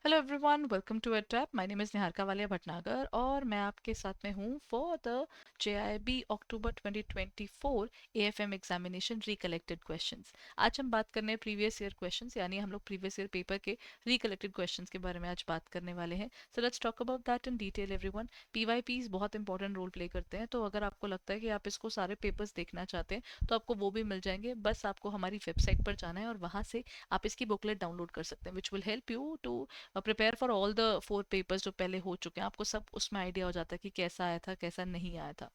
Hello everyone, welcome to Atrap. My name is Niharika Walia Bhatnagar और मैं आपके साथ में हूँ for the JIB October 2024 AFM examination recollected questions. आज हम बात करने हैं प्रीवियस ईयर क्वेश्चंस, यानी हम लोग प्रीवियस ईयर पेपर के रिकलेक्टेड क्वेश्चंस के बारे में आज बात करने वाले हैं। So let's talk about that in detail everyone. PYPs बहुत इंपॉर्टेंट रोल प्ले करते हैं, तो अगर आपको लगता है कि आप इसको सारे पेपर्स देखना चाहते हैं तो आपको वो भी मिल जाएंगे। बस आपको हमारी वेबसाइट पर जाना है और वहाँ से आप इसकी बुकलेट डाउनलोड कर सकते हैं, which will help you to prepare for all the 4 papers जो पहले हो चुके हैं। आपको सब उसमें आइडिया हो जाता है कि कैसा आया था कैसा नहीं आया था।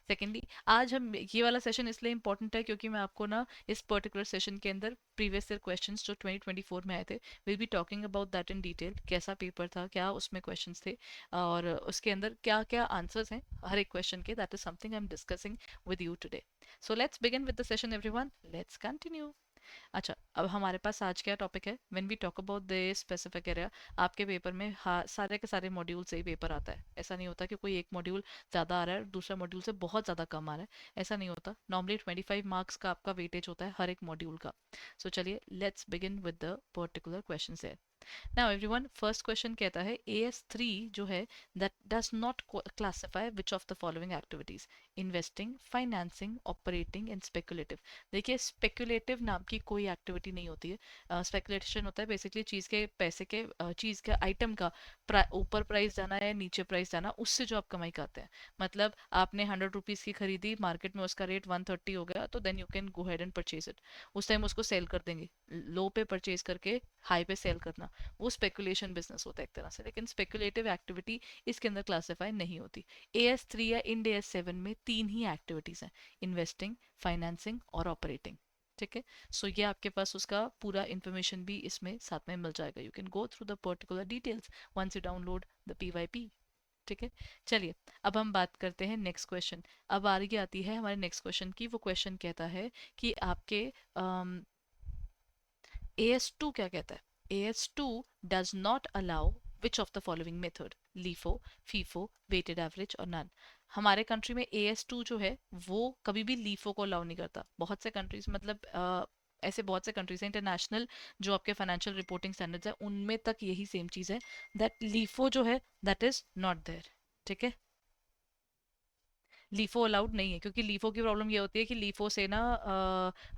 सेकेंडली, आज हम ये वाला सेशन इसलिए इंपॉर्टेंट है क्योंकि मैं आपको ना इस पर्टिकुलर सेशन के अंदर प्रीवियस ईयर क्वेश्चंस जो 2024 में आए थे will be talking about that in detail. कैसा पेपर था, क्या उसमें क्वेश्चंस थे और उसके अंदर क्या क्या आंसर्स हैं हर एक क्वेश्चन के। That is something I am discussing with you today. So let's begin with the session everyone, let's continue. अच्छा, अब हमारे पास आज क्या टॉपिक है। When we talk about the specific area, आपके पेपर में सारे के सारे मॉड्यूल से ही पेपर आता है। ऐसा नहीं होता कि कोई एक मॉड्यूल ज़्यादा आ रहा है और दूसरा मॉड्यूल से बहुत ज़्यादा कम आ रहा है। ऐसा नहीं होता। नॉर्मली 25 मार्क्स का आपका वेटेज होता है हर एक मॉड्यूल का। सो चलिए let's begin with the particular question है। नाउ एवरीवन, फर्स्ट क्वेश्चन कहता है AS3 जो है that does not classify which of the following activities: investing, financing, operating and speculative. देखिए, स्पेकुलेटिव नाम की कोई एक्टिविटी नहीं होती है। स्पेकुलेशन होता है बेसिकली चीज़ के पैसे के चीज़ के आइटम का ऊपर प्राइस जाना है नीचे प्राइस जाना, उससे जो आप कमाई करते हैं। मतलब आपने 100 रुपीज़ की खरीदी, मार्केट में उसका रेट 130 हो गया, तो then you can go head and purchase it. उस टाइम उसको सेल कर देंगे, लो पे परचेज करके हाई पे सेल करना, वो स्पेकुलेशन बिजनेस होता है एक तरह से। लेकिन स्पेकुलेटिव एक्टिविटी इसके अंदर क्लासिफाई नहीं होती। AS3 या इंड AS7 में तीन ही एक्टिविटीज हैं: इन्वेस्टिंग, फाइनेंसिंग और ऑपरेटिंग। ठीक है। सो ये आपके पास उसका पूरा इंफॉर्मेशन भी इसमें साथ में मिल जाएगा। You can go through the particular details once you download the PYP। ठीक है। चलिए, अब हम बात करते हैं नेक्स्ट क्वेश्चन। अब आगे आती है हमारे नेक्स्ट क्वेश्चन की। वो क्वेश्चन कहता है कि आपके AS2 क्या कहता है। AS2 does not allow which of the following method: LIFO, FIFO, weighted average और नन। हमारे कंट्री में AS2 जो है वो कभी भी लीफो को अलाउ नहीं करता। बहुत से कंट्रीज, मतलब ऐसे बहुत से कंट्रीज हैं इंटरनेशनल जो आपके फाइनेंशियल रिपोर्टिंग स्टैंडर्ड्स है उनमें तक यही सेम चीज़ है, दैट लीफो जो है दैट इज नॉट देयर। ठीक है। लीफो अलाउड नहीं है क्योंकि लीफो की प्रॉब्लम ये होती है कि लीफो से ना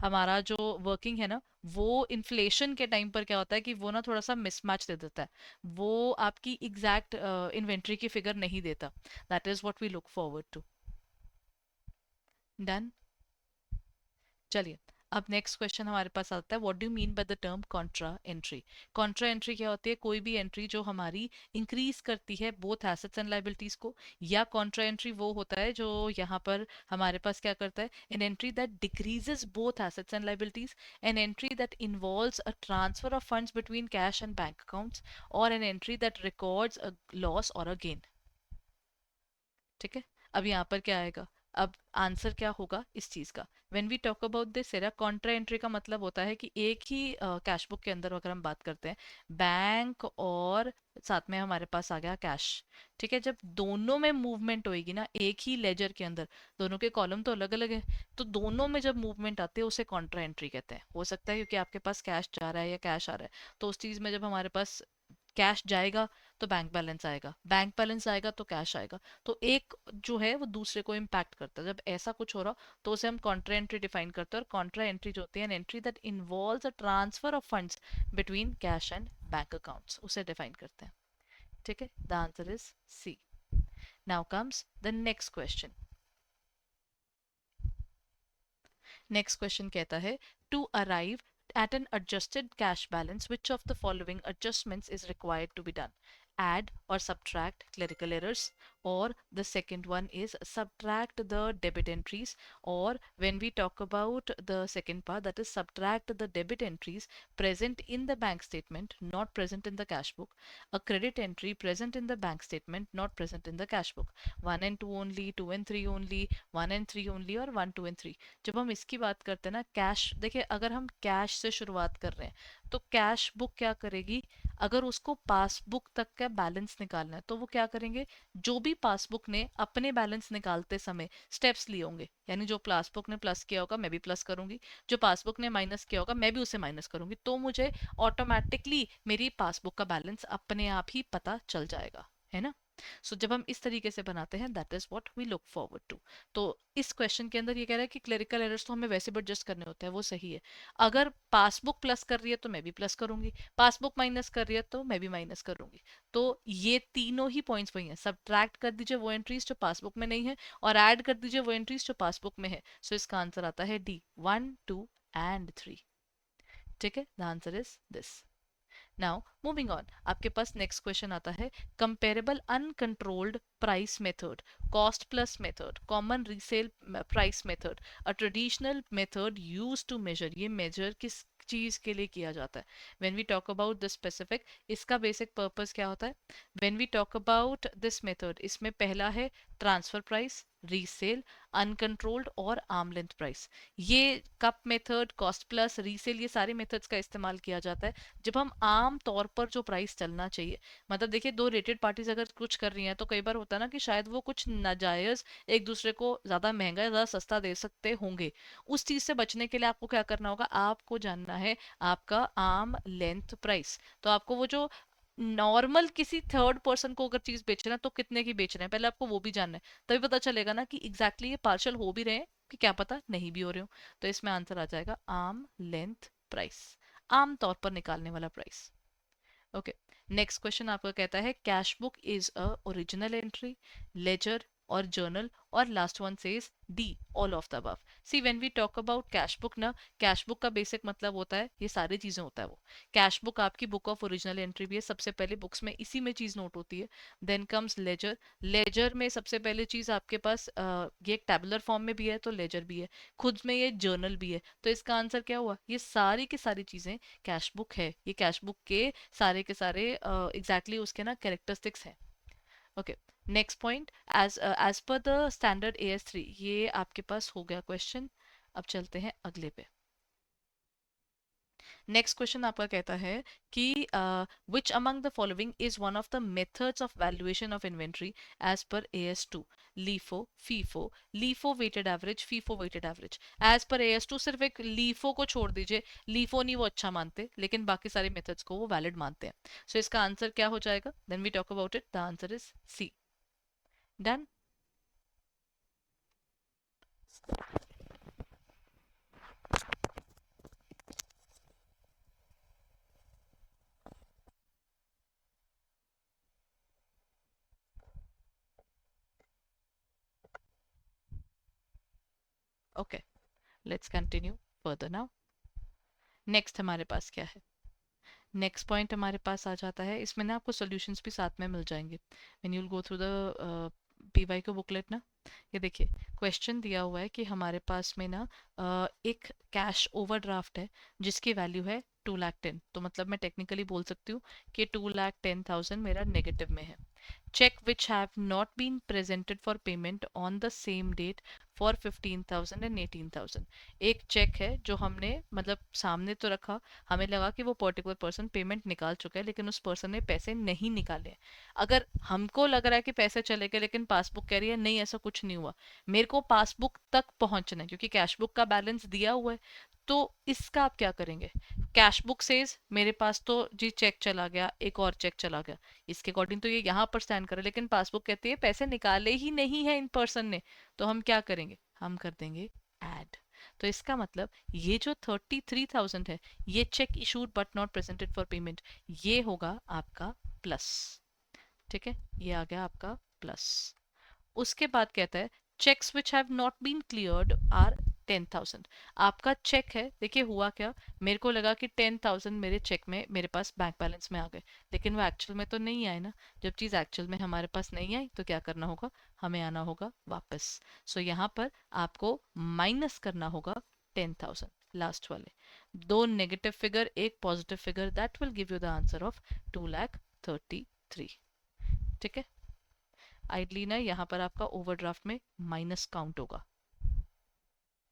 हमारा जो वर्किंग है ना, वो इन्फ्लेशन के टाइम पर क्या होता है कि वो ना थोड़ा सा मिसमैच दे देता है। वो आपकी एग्जैक्ट इन्वेंट्री की फिगर नहीं देता। That is what we look forward to. Done. चलिए, अब नेक्स्ट क्वेश्चन हमारे पास आता है, what do you mean by the term contra entry. Contra entry क्या होती है? कोई भी एंट्री जो हमारी इंक्रीज करती है बोथ एसेट्स एंड लाइबिलिटीज को। या कॉन्ट्रा एंट्री वो होता है जो यहाँ पर हमारे पास क्या करता है: an entry that decreases both assets and liabilities, an entry that involves a transfer of funds between cash and bank accounts, और an entry that records a loss और अ गेन। ठीक है। अब यहाँ पर क्या आएगा? अब आंसर क्या होगा इस चीज का? When we talk about this era, contra entry का मतलब होता है कि एक ही कैश बुक के अंदर अगर हम बात करते हैं, बैंक और साथ में हमारे पास आ गया कैश। ठीक है। जब दोनों में मूवमेंट होएगी ना एक ही लेजर के अंदर, दोनों के कॉलम तो अलग अलग है, तो दोनों में जब मूवमेंट आती है उसे कॉन्ट्रा एंट्री कहते हैं। हो सकता है क्योंकि आपके पास कैश जा रहा है या कैश आ रहा है, तो उस चीज में जब हमारे पास कैश जाएगा तो बैंक बैलेंस आएगा, बैंक बैलेंस आएगा तो कैश आएगा। तो एक जो है वो दूसरे को इम्पैक्ट करता है। जब ऐसा कुछ हो रहा तो उसे हम कॉन्ट्रा एंट्री डिफाइन करते हैं। और कॉन्ट्रा एंट्री जो होती है, an entry that involves a transfer of funds between cash and bank accounts, उसे डिफाइन करते हैं। ठीक है। The answer is C. Now comes the next question. Next question कहता है, to arrive at an adjusted cash balance, which of the following adjustments is required to be done: add or subtract clerical errors, or the second one is subtract the debit entries, or when we talk about the second part, that is subtract the debit entries present in the bank statement not present in the cash book, a credit entry present in the bank statement not present in the cash book, 1 and 2 only, 2 and 3 only, 1 and 3 only, और 1 2 and 3। जब हम इसकी बात करते हैं ना, cash, देखिए अगर हम कैश से शुरुआत कर रहे हैं तो कैश बुक क्या करेगी? अगर उसको पासबुक तक का बैलेंस निकालना है तो वो क्या करेंगे? जो भी पासबुक ने अपने बैलेंस निकालते समय स्टेप्स लिए होंगे, यानी जो पासबुक ने प्लस किया होगा मैं भी प्लस करूंगी, जो पासबुक ने माइनस किया होगा मैं भी उसे माइनस करूंगी, तो मुझे ऑटोमेटिकली मेरी पासबुक का बैलेंस अपने आप ही पता चल जाएगा, है ना। जब हम इस तरीके से बनाते हैं, that is what we look forward to. तो इस क्वेश्चन के अंदर ये कह रहा है कि क्लरिकल एरर्स तो हमें वैसे भी एडजस्ट करने होते हैं, वो सही है। अगर पासबुक प्लस कर रही है तो मैं भी प्लस करूंगी, पासबुक माइनस कर रही है तो मैं भी माइनस करूंगी। तो ये तीनों ही पॉइंट्स वही हैं। सब्ट्रैक्ट कर दीजिए वो एंट्रीज जो पासबुक में नहीं है, और ऐड कर दीजिए वो एंट्रीज जो पासबुक में है। इसका आंसर आता है डी, 1, 2 एंड 3। ठीक है, the answer is this. Now moving on, आपके पास नेक्स्ट क्वेश्चन आता है, comparable uncontrolled price method, cost plus method, common resale price method, a traditional method use to measure. ये मेजर किस चीज के लिए किया जाता है? When we talk about the specific, इसका बेसिक पर्पस क्या होता है? When we talk about this method, इसमें पहला है ट्रांसफर प्राइस, रीसेल, अनकंट्रोल्ड और आर्म लेंथ प्राइस। ये CUP method, cost plus, resale, ये सारे मेथड्स का इस्तेमाल किया जाता है जब हम आम तौर पर जो प्राइस चलना चाहिए, मतलब देखिए दो रेटेड पार्टीज अगर कुछ कर रही हैं तो कई बार होता है ना कि शायद वो कुछ नाजायज एक दूसरे को ज्यादा महंगा या ज्यादा सस्ता दे सकते होंगे। उस चीज से बचने के लिए आपको क्या करना होगा? आपको जानना है आपका आर्म लेंथ प्राइस। तो आपको वो जो नॉर्मल किसी थर्ड पर्सन को अगर चीज बेच रहे हैं तो कितने की बेच रहे हैं, पहले आपको वो भी जानना है। तभी पता चलेगा ना कि एग्जैक्टली exactly ये पार्शल हो भी रहे हैं कि क्या पता नहीं भी हो रहे हो। तो इसमें आंसर आ जाएगा आर्म लेंथ प्राइस, आमतौर पर निकालने वाला प्राइस। ओके, नेक्स्ट क्वेश्चन आपका कहता है, cash book is a original entry, ledger और जर्नल, और last one says D, all of the above. C when we talk about cash book ना, कैश बुक का बेसिक मतलब होता है ये सारी चीजें होता है वो। कैश बुक आपकी बुक ऑफ ओरिजिनल एंट्री भी है, सबसे पहले बुक्स में इसी में चीज नोट होती है। देन कम्स लेजर, लेजर में सबसे पहले चीज आपके पास ये एक टैबुलर फॉर्म में भी है तो लेजर भी है, खुद में ये जर्नल भी है। तो इसका आंसर क्या हुआ? ये सारी की सारी चीजें कैश बुक है, ये कैश बुक के सारे एग्जैक्टली उसके ना कैरेक्टरिस्टिक्स हैं। Okay, next point, as per the standard AS3, ये आपके पास हो गया क्वेश्चन। अब चलते हैं अगले पे। नेक्स्ट क्वेश्चन आपका कहता है कि which among the following is one of the methods of valuation of inventory as per AS2, LIFO, FIFO, LIFO weighted average, FIFO weighted average. As per AS2 सिर्फ एक लीफो को छोड़ दीजिए, लीफो नहीं वो अच्छा मानते, लेकिन बाकी सारे मेथड्स को वो वैलिड मानते हैं। इसका आंसर क्या हो जाएगा? Then we talk about it, the answer is C. Done. Okay, let's continue further now. Next हमारे पास क्या है? नेक्स्ट पॉइंट हमारे पास आ जाता है, इसमें ना आपको सॉल्यूशंस भी साथ में मिल जाएंगे when you will go through the PY को बुकलेट ना। ये देखिए, क्वेश्चन दिया हुआ है कि हमारे पास में ना एक कैश ओवरड्राफ्ट है जिसकी वैल्यू है 2,10,000। तो मतलब मैं टेक्निकली बोल सकती हूँ कि 2,10,000 मेरा नेगेटिव में है। check which have not been presented for payment on the same date for 15,000 and 18,000। एक चेक है जो हमने मतलब सामने तो रखा, हमें लगा कि वो पर्टिकुलर पर्सन पेमेंट निकाल चुका है लेकिन उस पर्सन ने पैसे नहीं निकाले। अगर हमको लग रहा है कि पैसे चले गए लेकिन पासबुक कह रही है नहीं ऐसा कुछ नहीं हुआ, मेरे को पासबुक तक पहुंचना है क्योंकि कैश बुक का बैलेंस दिया हुआ है। तो इसका आप क्या करेंगे? कैश बुक सेज मेरे पास तो जी चेक चला गया, एक और चेक चला गया, इसके अकॉर्डिंग तो ये यहाँ पर स्टैंड करे, लेकिन पासबुक कहती है पैसे निकाले ही नहीं है इन पर्सन ने। तो हम क्या करेंगे? हम कर देंगे ऐड। तो इसका मतलब ये जो 33,000 है, ये check issued but not presented for payment, ये होगा आपका प्लस। ठीक है, ये आ गया आपका प्लस। उसके बाद कहता है checks which have not been cleared are 10,000। आपका चेक है, देखिए हुआ क्या, मेरे को लगा कि 10,000 मेरे चेक में मेरे पास बैंक बैलेंस में आ गए, लेकिन वो एक्चुअल में तो नहीं आए ना। जब चीज़ एक्चुअल में हमारे पास नहीं आई तो क्या करना होगा? हमें आना होगा वापस। यहाँ पर आपको माइनस करना होगा 10,000, लास्ट वाले दो नेगेटिव फिगर एक positive figure, that will give you the answer of 2,33,000। ठीक है, आइडली ना यहाँ पर आपका ओवरड्राफ्ट में माइनस काउंट होगा,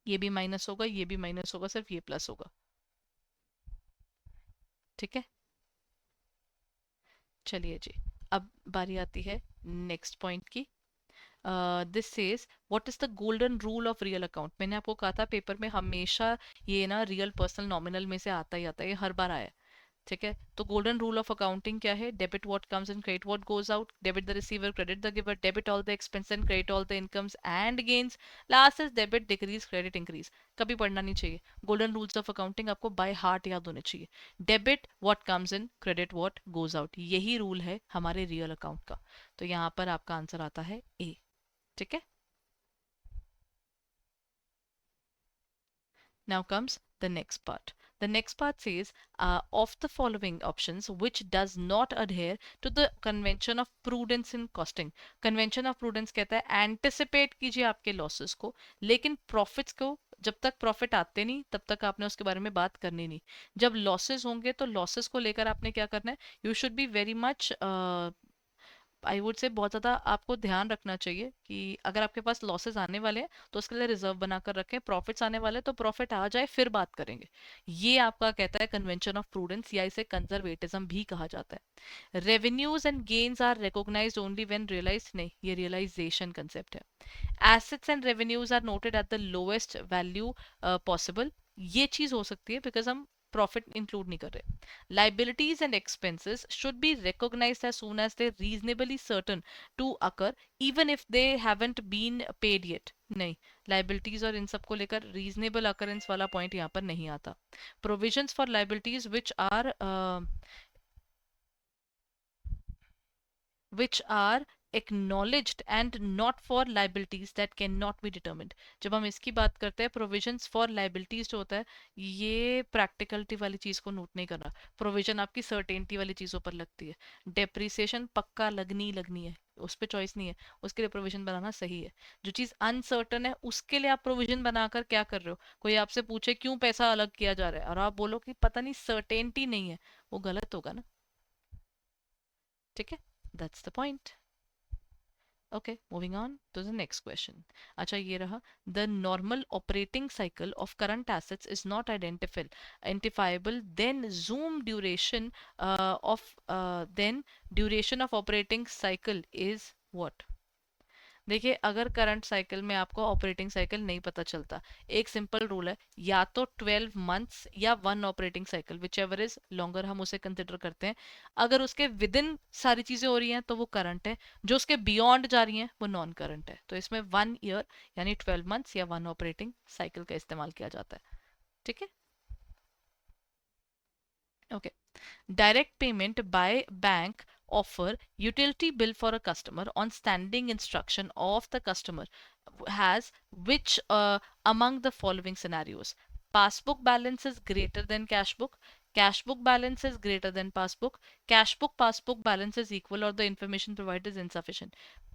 ये भी माइनस होगा, ये भी माइनस होगा, सिर्फ ये प्लस होगा। ठीक है, चलिए जी, अब बारी आती है नेक्स्ट पॉइंट की। This says what is the golden rule of real account. मैंने आपको कहा था पेपर में हमेशा ये ना रियल पर्सनल नॉमिनल में से आता ही आता है, ये हर बार आया है. ठीक है, तो गोल्डन रूल ऑफ अकाउंटिंग क्या है? Debit what comes in, credit what goes out, debit the receiver, credit the giver, debit all the expense and credit all the incomes and gains, last is debit decrease credit increase. कभी पढ़ना नहीं चाहिए. Golden rules of accounting आपको by heart याद होने चाहिए. Debit what comes in, credit what goes out, यही rule है हमारे रियल अकाउंट का. तो यहाँ पर आपका आंसर आता है ए. ठीक है. Now comes the next part. The next part says, of the following options, which does not adhere to the convention of prudence in costing. Convention of prudence कहता है anticipate कीजिए आपके losses को, लेकिन profits को जब तक प्रॉफिट आते नहीं तब तक आपने उसके बारे में बात करनी नहीं. जब लॉसेस होंगे तो लॉसेस को लेकर आपने क्या करना है? You should be very much, I would say बहुत ज़्यादा आपको ध्यान रखना चाहिए कि अगर आपके पास लॉसेस आने वाले हैं तो उसके लिए रिजर्व बनाकर रखें, प्रॉफिट्स आने वाले हैं तो प्रॉफिट आ जाए फिर बात करेंगे. ये आपका कहता है कन्वेंशन ऑफ प्रूडेंस, या इसे कंजर्वेटिज्म भी कहा जाता है. Revenues and gains are recognised only when realised, नहीं, ये रियलाइजेशन कंसेप्ट है. Assets and revenues are noted at the lowest value possible, ये चीज हो सकती है बिकॉज हम प्रॉफिट इंक्लूड नहीं कर रहे. Liabilities and expenses should be recognized as soon as they're reasonably certain to occur, even if they haven't been paid yet. नहीं, liabilities और इन सब को लेकर reasonable occurrence वाला point यहाँ पर नहीं आता. Provisions for liabilities which are acknowledged and not for liabilities that cannot be determined. जब हम इसकी बात करते हैं provisions for liabilities जो होता है, ये practicality वाली चीज को नोट नहीं करना. प्रोविजन आपकी सर्टेनिटी वाली चीजों पर लगती है. डेप्रिसिएशन पक्का लगनी लगनी है, उस पर चॉइस नहीं है, उसके लिए प्रोविजन बनाना सही है. जो चीज अनसर्टन है उसके लिए आप प्रोविजन बनाकर क्या कर रहे हो? कोई आपसे पूछे क्यों पैसा अलग किया जा रहा है और आप बोलो कि पता नहीं सर्टेनिटी नहीं है, वो गलत होगा ना. ठीक है, that's the point. Okay, moving on to the next question. अच्छा ये रहा. The normal operating cycle of current assets is not identifiable. Then duration of operating cycle is what? देखिए, अगर करंट साइकिल में आपको ऑपरेटिंग साइकिल नहीं पता चलता, एक सिंपल रूल है, या तो 12 मंथ्स या one operating cycle, which ever is longer हम उसे कंसिडर करते हैं. अगर उसके विद इन सारी चीजें हो रही हैं तो वो करंट है, जो उसके बियॉन्ड जा रही हैं वो नॉन करंट है. तो इसमें 1 ईयर यानी 12 मंथ्स या वन ऑपरेटिंग साइकिल का इस्तेमाल किया जाता है. ठीक है. Okay. Direct payment by bank offer utility bill for a customer on standing instruction of the customer has which among the following scenarios? Passbook balance is greater than cash book balance is greater than cash book passbook balance is equal or the information provided is insufficient.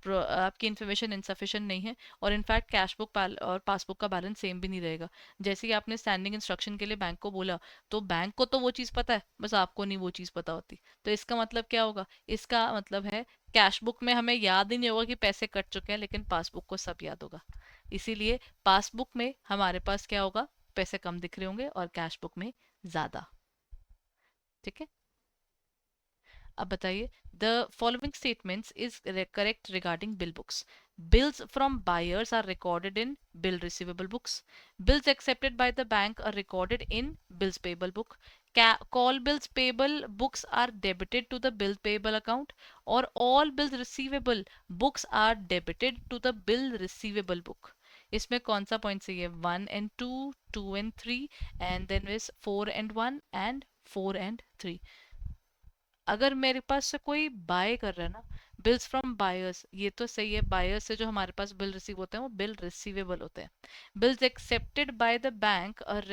आपकी information insufficient नहीं है और in fact cash book और passbook का balance same भी नहीं रहेगा. जैसे कि आपने स्टैंडिंग इंस्ट्रक्शन के लिए बैंक को बोला, तो बैंक को तो वो चीज़ पता है, बस आपको नहीं वो चीज़ पता होती. तो इसका मतलब क्या होगा? इसका मतलब है कैश बुक में हमें याद ही नहीं होगा कि पैसे कट चुके हैं, लेकिन पासबुक को सब याद होगा. इसीलिए पासबुक में हमारे पास क्या होगा? पैसे कम दिख रहे होंगे और कैश बुक में ज़्यादा. ठीक है. अब बताइए. The following statements is correct regarding bill books. Bills from buyers are recorded in bill receivable books. Bills accepted by the bank are recorded in bills payable book. Call bills payable books are debited to the bill payable account, or all bills receivable books are debited to the bill receivable book. इसमें कौन सा point सही है? 1 and 2, 2 and 3, and then is 4 and 1 and 4 and 3. अगर मेरे पास से कोई bye कर रहा है ना, बिल्स फ्रॉम बायर्स, ये तो सही है. बायर्स से जो हमारे पास बिल रिसीव होते हैं वो बिल रिसीवेबल होते हैं. Bills accepted by the bank और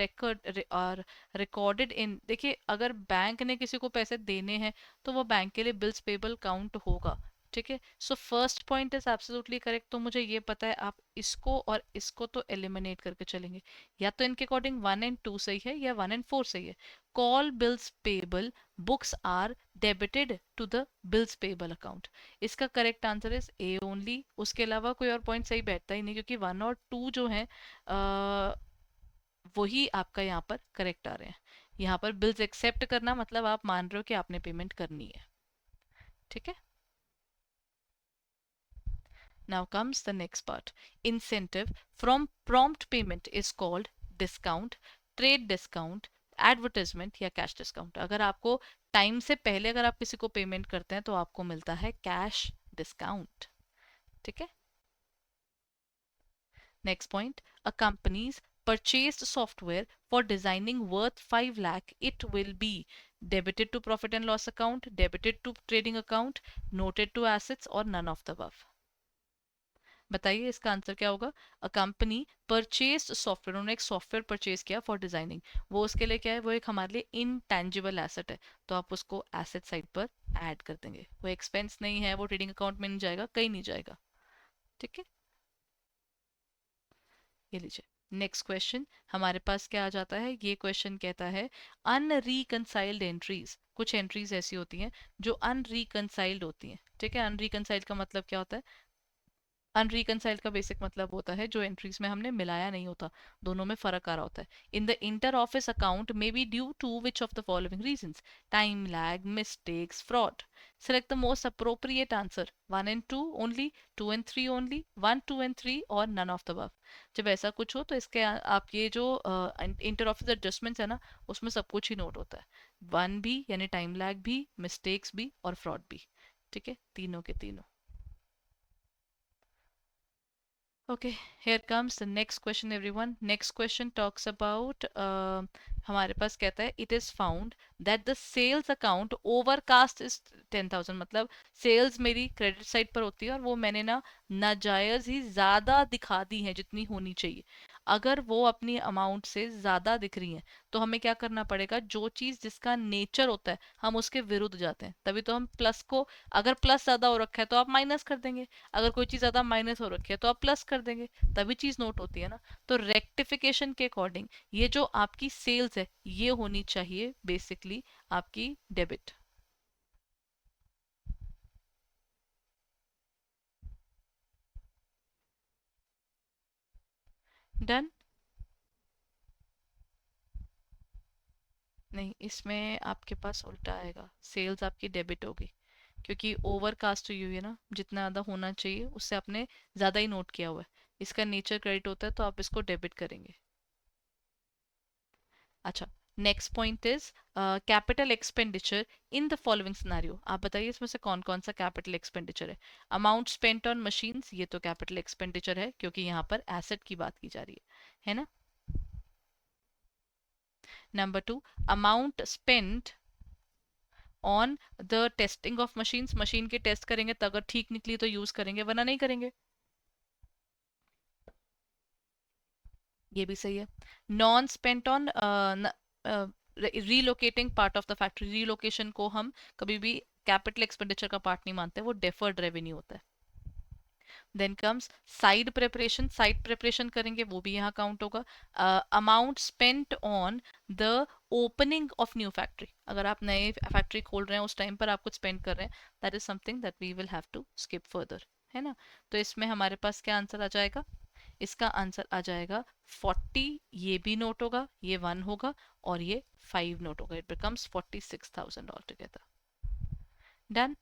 रिकॉर्डेड इन, देखिए अगर बैंक ने किसी को पैसे देने हैं तो वो बैंक के लिए बिल्स पेबल काउंट होगा. ठीक है. So first point is absolutely correct. तो मुझे ये पता है, आप इसको और इसको तो एलिमिनेट करके चलेंगे. या तो इनके अकॉर्डिंग 1 and 2 सही है या 1 and 4 सही है. Call bills payable books are debited to the bills payable account. इसका correct answer is A only. उसके अलावा कोई और पॉइंट सही बैठता ही नहीं, क्योंकि 1 और 2 जो है वही आपका यहाँ पर करेक्ट आ रहे हैं. यहाँ पर बिल्स एक्सेप्ट करना मतलब आप मान रहे हो कि आपने पेमेंट करनी है. ठीक है. Now comes the next part. Incentive from prompt payment is called discount, trade discount, advertisement या कैश डिस्काउंट. अगर आपको टाइम से पहले अगर आप किसी को पेमेंट करते हैं तो आपको मिलता है कैश डिस्काउंट. ठीक है. Next point, a company's purchased software for designing worth 5 lakh, it will be debited to profit and loss account, debited to trading account, noted to assets और none of the above. बताइए इसका आंसर क्या होगा. A company purchase software, उन्होंने एक software purchase किया for designing. वो उसके लिए क्या है, वो एक हमारे लिए इनटेंजिबल एसेट है, तो आप उसको एसेट साइड पर ऐड कर देंगे. वो एक्सपेंस नहीं है, वो ट्रेडिंग अकाउंट में नहीं जाएगा, कहीं नहीं जाएगा. ठीक है. ये लीजिए नेक्स्ट क्वेश्चन. हमारे पास क्या आ जाता है, ये क्वेश्चन कहता है अनरीकंसाइल्ड एंट्रीज. कुछ एंट्रीज ऐसी होती हैं जो अनरीकंसाइल्ड होती हैं. ठीक है. अनरीकंसाइल्ड का मतलब क्या होता है. अनरिकनसाइल्ड का बेसिक मतलब होता है जो एंट्रीज में हमने मिलाया नहीं होता, दोनों में फर्क आ रहा होता है. In the inter office account may be due to which of the following reasons. Time lag, mistakes, fraud. Select the most appropriate answer. 1 and 2 only, 2 and 3 only, 1, 2 and 3 और नन ऑफ द अबव. जब ऐसा कुछ हो तो इसके आप ये जो इंटर ऑफिस एडजस्टमेंट्स है ना, उसमें सब कुछ ही नोट होता है. वन भी यानी टाइम लैग भी, मिस्टेक्स भी और फ्रॉड भी. ठीक है. तीनों के तीनों. Okay, here comes the next question, everyone. Next question talks about हमारे पास कहता है it is found that the sales account overcast is 10,000. मतलब सेल्स मेरी क्रेडिट साइड पर होती है और वो मैंने ना नाजायज ही ज्यादा दिखा दी है जितनी होनी चाहिए. अगर वो अपनी अमाउंट से ज्यादा दिख रही हैं तो हमें क्या करना पड़ेगा, जो चीज जिसका नेचर होता है हम उसके विरुद्ध जाते हैं. तभी तो हम प्लस को, अगर प्लस ज्यादा हो रखा है तो आप माइनस कर देंगे, अगर कोई चीज ज्यादा माइनस हो रखी है तो आप प्लस कर देंगे, तभी चीज नोट होती है ना. तो रेक्टिफिकेशन के अकॉर्डिंग ये जो आपकी सेल्स है ये होनी चाहिए बेसिकली आपकी डेबिट. डन. नहीं, इसमें आपके पास उल्टा आएगा, सेल्स आपकी डेबिट होगी क्योंकि ओवरकास्ट हुई हुई है ना, जितना ज़्यादा होना चाहिए उससे आपने ज़्यादा ही नोट किया हुआ है. इसका नेचर क्रेडिट होता है तो आप इसको डेबिट करेंगे. अच्छा. Next point is capital expenditure in the following scenario. आप बताइए इसमें से कौन कौन सा कैपिटल एक्सपेंडिचर है. अमाउंट स्पेंट ऑन मशीन्स, ये तो कैपिटल एक्सपेंडिचर है क्योंकि यहाँ पर एसेट की बात की जा रही है ना. Number 2, amount spent on the testing of machines. Machine के टेस्ट करेंगे तो अगर ठीक निकली तो यूज करेंगे वरना नहीं करेंगे. ये भी सही है. Non spent on relocating part of the factory. Relocation को हम कभी भी कैपिटल एक्सपेंडिचर का पार्ट नहीं मानते, वो डेफर्ड रेवेन्यू होता है. Then comes site preparation. Site preparation करेंगे वो भी यहाँ काउंट होगा. Amount spent on the opening of new factory. अगर आप नए फैक्ट्री खोल रहे हैं उस टाइम पर आप कुछ स्पेंड कर रहे हैं, that is something that we will have to skip further, है ना. तो इसमें हमारे पास क्या आंसर आ जाएगा. इसका आंसर आ जाएगा 40. ये भी नोट होगा, ये 1 होगा और ये 5 नोट होगा. It becomes 46,000 all together. Done.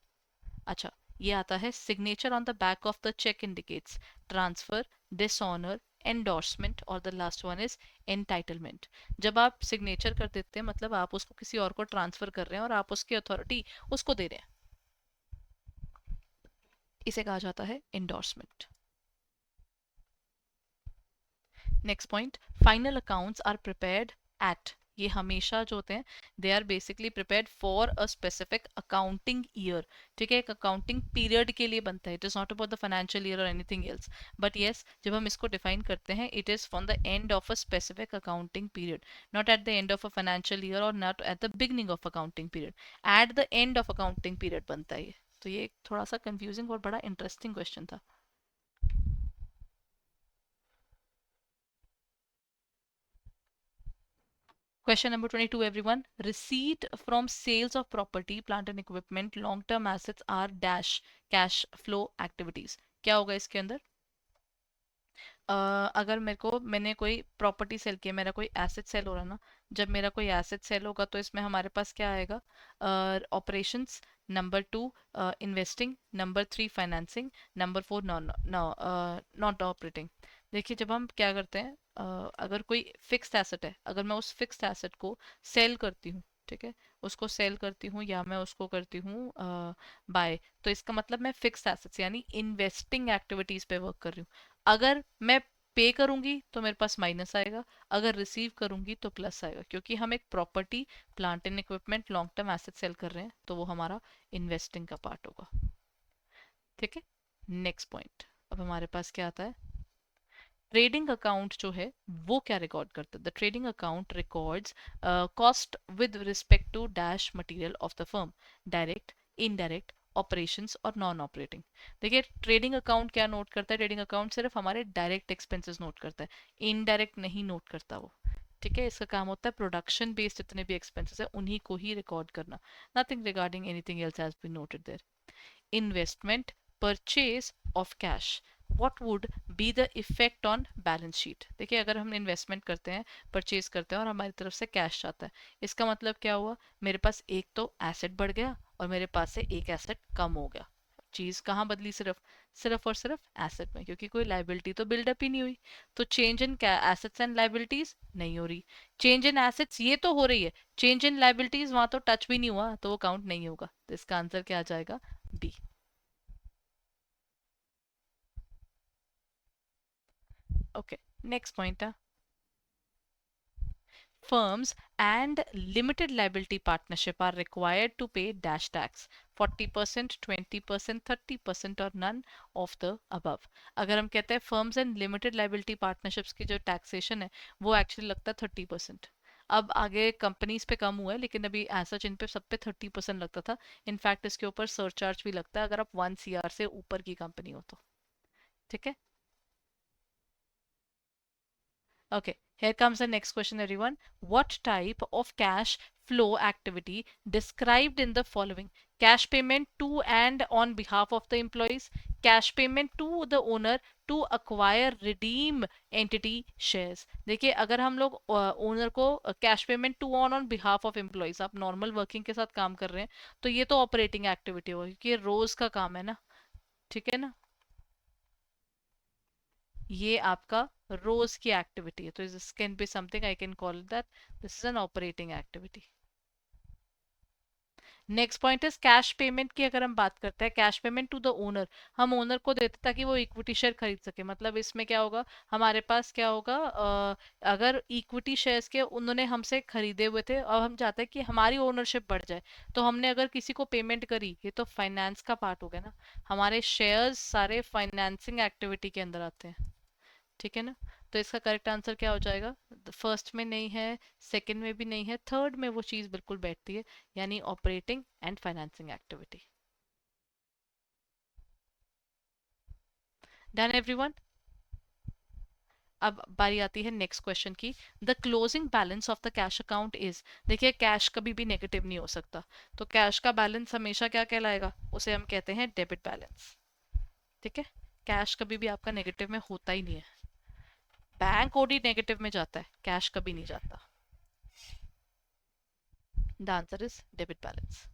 अच्छा. ये आता है signature on the back of the cheque indicates transfer, dishonour, endorsement और the last one is entitlement. जब आप सिग्नेचर कर देते हैं मतलब आप उसको किसी और को ट्रांसफर कर रहे हैं और आप उसकी अथॉरिटी उसको दे रहे हैं, इसे कहा जाता है endorsement. Next point, final accounts are prepared at. ये हमेशा जो होते हैं they are basically prepared for a specific accounting year. ठीक है. एक अकाउंटिंग पीरियड के लिए बनता है. It is not about the financial year और एनीथिंग एल्स. बट येस, जब हम इसको डिफाइन करते हैं it is from the end of a specific accounting period, not at the end of a financial year और not at the beginning of accounting period. Eight the end of accounting period बनता है ये. तो ये थोड़ा सा confusing और बड़ा इंटरेस्टिंग क्वेश्चन था. Question number 22, everyone. Receipt from sales of property, plant and equipment, long-term assets are dash cash flow activities. क्या होगा इसके अंदर. अगर मेरे को, मैंने कोई प्रॉपर्टी सेल किया, मेरा कोई एसेट सेल हो रहा है ना, जब मेरा कोई एसेट सेल होगा तो इसमें हमारे पास क्या आएगा, operations, number two investing, number three financing, number four non not operating. देखिए जब हम क्या करते हैं, अगर कोई फिक्स्ड एसेट है, अगर मैं उस फिक्स्ड एसेट को सेल करती हूँ, ठीक है, उसको सेल करती हूँ या मैं उसको करती हूँ बाय, तो इसका मतलब मैं फिक्स्ड एसेट्स यानी इन्वेस्टिंग एक्टिविटीज पे वर्क कर रही हूँ। अगर मैं पे करूंगी तो मेरे पास माइनस आएगा, अगर रिसीव करूंगी तो प्लस आएगा, क्योंकि हम एक property, plant and equipment, long term asset sale कर रहे हैं, तो वो हमारा इन्वेस्टिंग का पार्ट होगा। ठीक है, नेक्स्ट पॉइंट। अब हमारे पास क्या आता है, ट्रेडिंग अकाउंट जो है वो क्या रिकॉर्ड करता है? The trading account records cost with respect to dash material of the firm, direct, indirect, operations और नॉन ऑपरेटिंग। देखिए ट्रेडिंग अकाउंट क्या नोट करता है, ट्रेडिंग अकाउंट सिर्फ हमारे डायरेक्ट एक्सपेंसेस नोट करता है, इनडायरेक्ट नहीं नोट करता वो। ठीक है, इसका काम होता है प्रोडक्शन बेस्ड जितने भी एक्सपेंसेस है उन्हीं को ही रिकॉर्ड करना, nothing regarding anything else has been noted there. Investment, purchase of cash, what would be the effect on balance sheet? देखिए अगर हम इन्वेस्टमेंट करते हैं, परचेज करते हैं और हमारी तरफ से कैश आता है, इसका मतलब क्या हुआ, मेरे पास एक तो एसेट बढ़ गया और मेरे पास से एक एसेट कम हो गया। चीज कहाँ बदली, सिर्फ सिर्फ और सिर्फ एसेट में, क्योंकि कोई लाइबिलिटी तो बिल्डअप ही नहीं हुई। तो change in assets and liabilities नहीं हो रही, चेंज इन एसेट्स ये तो हो रही है, चेंज इन लाइबिलिटीज वहां तो टच भी नहीं हुआ, तो वो काउंट नहीं होगा। तो इसका आंसर क्या आ जाएगा, B. Okay, next pointer. Firms and limited liability partnership are required to pay dash tax 40%, 20%, 30% और none of the above। अगर हम कहते हैं firms and limited liability partnerships की जो taxation है वो actually लगता है 30%। अब आगे कंपनीज पे कम हुआ है, लेकिन अभी ऐसा इन पे सब पे 30% लगता था। इनफैक्ट इसके ऊपर सरचार्ज भी लगता है अगर आप 1 CR से ऊपर की कंपनी हो तो। ठीक है, okay, here comes the next question, everyone. What type of cash flow activity described in the following? Cash payment to and on behalf of the employees, cash payment to the owner to acquire redeem entity shares। देखिए अगर हम लोग owner को cash payment to on behalf of employees, आप normal working के साथ काम कर रहे हैं, तो ये तो ऑपरेटिंग एक्टिविटी होगी क्योंकि ये रोज का काम है ना। ठीक है ना, ये आपका रोज की एक्टिविटी है, तो this can be something I can call that this is an operating activity. Next point is cash payment की। अगर हम बात करते हैं cash payment to the owner, हम ओनर को देते ताकि वो इक्विटी शेयर खरीद सके। मतलब इसमें क्या होगा, हमारे पास क्या होगा, अगर इक्विटी शेयर्स के उन्होंने हमसे खरीदे हुए थे और हम चाहते हैं कि हमारी ओनरशिप बढ़ जाए, तो हमने अगर किसी को पेमेंट करी, ये तो फाइनेंस का पार्ट हो गया ना। हमारे शेयर्स सारे फाइनेंसिंग एक्टिविटी के अंदर आते हैं। ठीक है ना, तो इसका करेक्ट आंसर क्या हो जाएगा, फर्स्ट में नहीं है, सेकंड में भी नहीं है, थर्ड में वो चीज बिल्कुल बैठती है, यानी operating and financing activity. Done everyone. अब बारी आती है नेक्स्ट क्वेश्चन की। The closing balance of the cash account is, देखिए कैश कभी भी नेगेटिव नहीं हो सकता, तो कैश का बैलेंस हमेशा क्या कहलाएगा, उसे हम कहते हैं डेबिट बैलेंस। ठीक है, कैश कभी भी आपका नेगेटिव में होता ही नहीं है, बैंक ओडी नेगेटिव में जाता है, कैश कभी नहीं जाता। The answer is debit balance.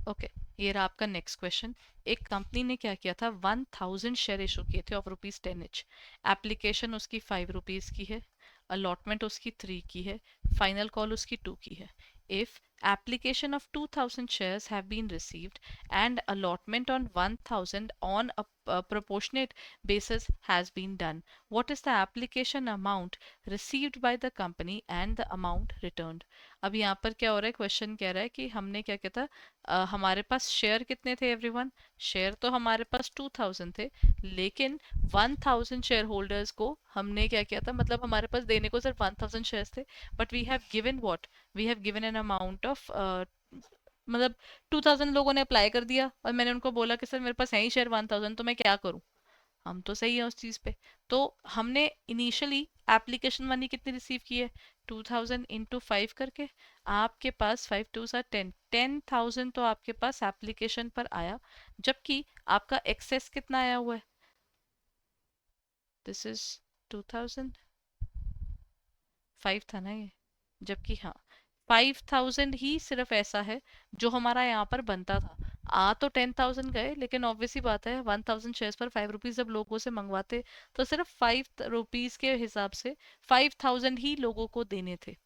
Okay, ये रहा आपका नेक्स्ट क्वेश्चन। एक कंपनी ने क्या किया था, 1000 शेयर इशू किए थे ऑफ रुपीज 10 each। एप्लीकेशन उसकी 5 रुपीज की है, अलॉटमेंट उसकी 3 की है, फाइनल कॉल उसकी 2 की है। If application of 2000 shares have been received and allotment on 1000 on a proportionate basis has been done, what is the application amount received by the company and the amount returned? अब यहाँ पर क्या हो रहा है, क्वेश्चन कह रहा है कि हमने क्या किया था, हमारे पास शेयर कितने थे एवरीवन, शेयर तो हमारे पास 2000 थे, लेकिन 1000 शेयर होल्डर्स को हमने क्या किया था, मतलब हमारे पास देने को सिर्फ 1000 शेयर्स थे, but we have given what, we have given an amount of, मतलब 2000 लोगों ने अप्लाई कर दिया और मैंने उनको बोला कि सर मेरे पास है ही शेयर 1000, तो मैं क्या करूं, हम तो सही है उस चीज पे। तो हमने इनिशियली एप्लीकेशन मनी कितनी रिसीव की है, 2000 इंटू 5 करके, आपके पास 5 2 10, 10,000 तो आपके पास एप्लीकेशन पर आया, जबकि आपका एक्सेस कितना आया हुआ है, दिस इज 2005 था ना ये, जबकि हाँ 5,000 ही सिर्फ ऐसा है जो हमारा यहाँ पर बनता था। आ तो 10,000 गए, लेकिन ऑब्वियसली बात है 1,000 शेयर्स पर 5 रुपीज जब लोगों से मंगवाते तो सिर्फ 5 रुपीज के हिसाब से 5,000 ही लोगों को देने थे।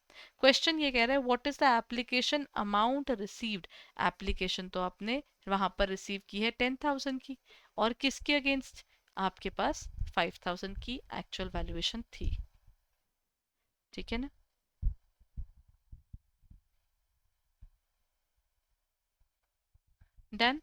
क्वेश्चन ये कह रहा है what is the application amount received. Application तो आपने वहां पर रिसीव की है 10,000 की, और किसके अगेंस्ट, आपके पास 5,000 की एक्चुअल वैल्यूएशन थी। ठीक है ना। डन।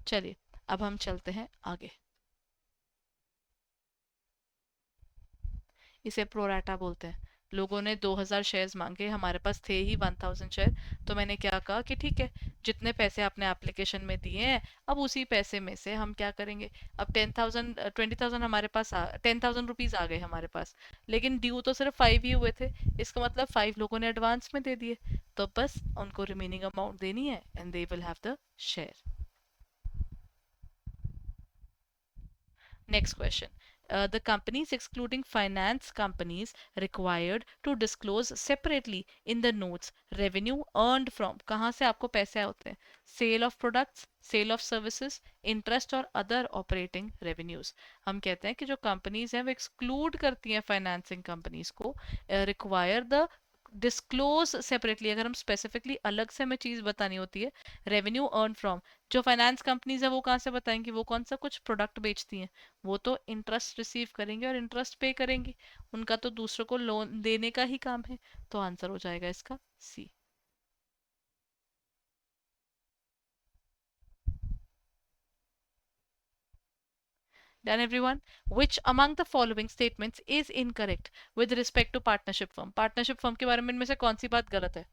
चलिए अब हम चलते हैं आगे। इसे प्रोराटा बोलते हैं। लोगों ने 2,000 शेयर्स मांगे, हमारे पास थे ही 1,000 शेयर। तो मैंने क्या कहा कि ठीक है, जितने पैसे आपने एप्लीकेशन में दिए हैं, अब उसी पैसे में से हम क्या करेंगे। अब 10,000 20,000 हमारे पास 10,000 रुपीज आ गए हमारे पास, लेकिन ड्यू तो सिर्फ 5 ही हुए थे। इसका मतलब 5 लोगों ने एडवांस में दे दिए, तो बस उनको रिमेनिंग अमाउंट देनी है and they will have the share. Next question. The companies excluding finance companies required to disclose separately in the notes revenue earned from, कहाँ से आपको पैसे होते हैं, sale of products, sale of services, interest और other operating revenues। हम कहते हैं कि जो कंपनीज हैं वो एक्सक्लूड करती हैं फाइनेंसिंग कंपनीज को, रिक्वायर द डिस्क्लोज सेपरेटली। अगर हम स्पेसिफिकली अलग से हमें चीज बतानी होती है, रेवेन्यू अर्न फ्रॉम, जो फाइनेंस कंपनीज है वो कहाँ से बताएंगी, वो कौन सा कुछ प्रोडक्ट बेचती हैं, वो तो इंटरेस्ट रिसीव करेंगे और इंटरेस्ट पे करेंगी। उनका तो दूसरों को लोन देने का ही काम है। तो आंसर हो जाएगा इसका C. Done everyone. Which among the following statements is incorrect with respect to partnership firm. Partnership firm के बारे में इनमें से कौन सी बात गलत है।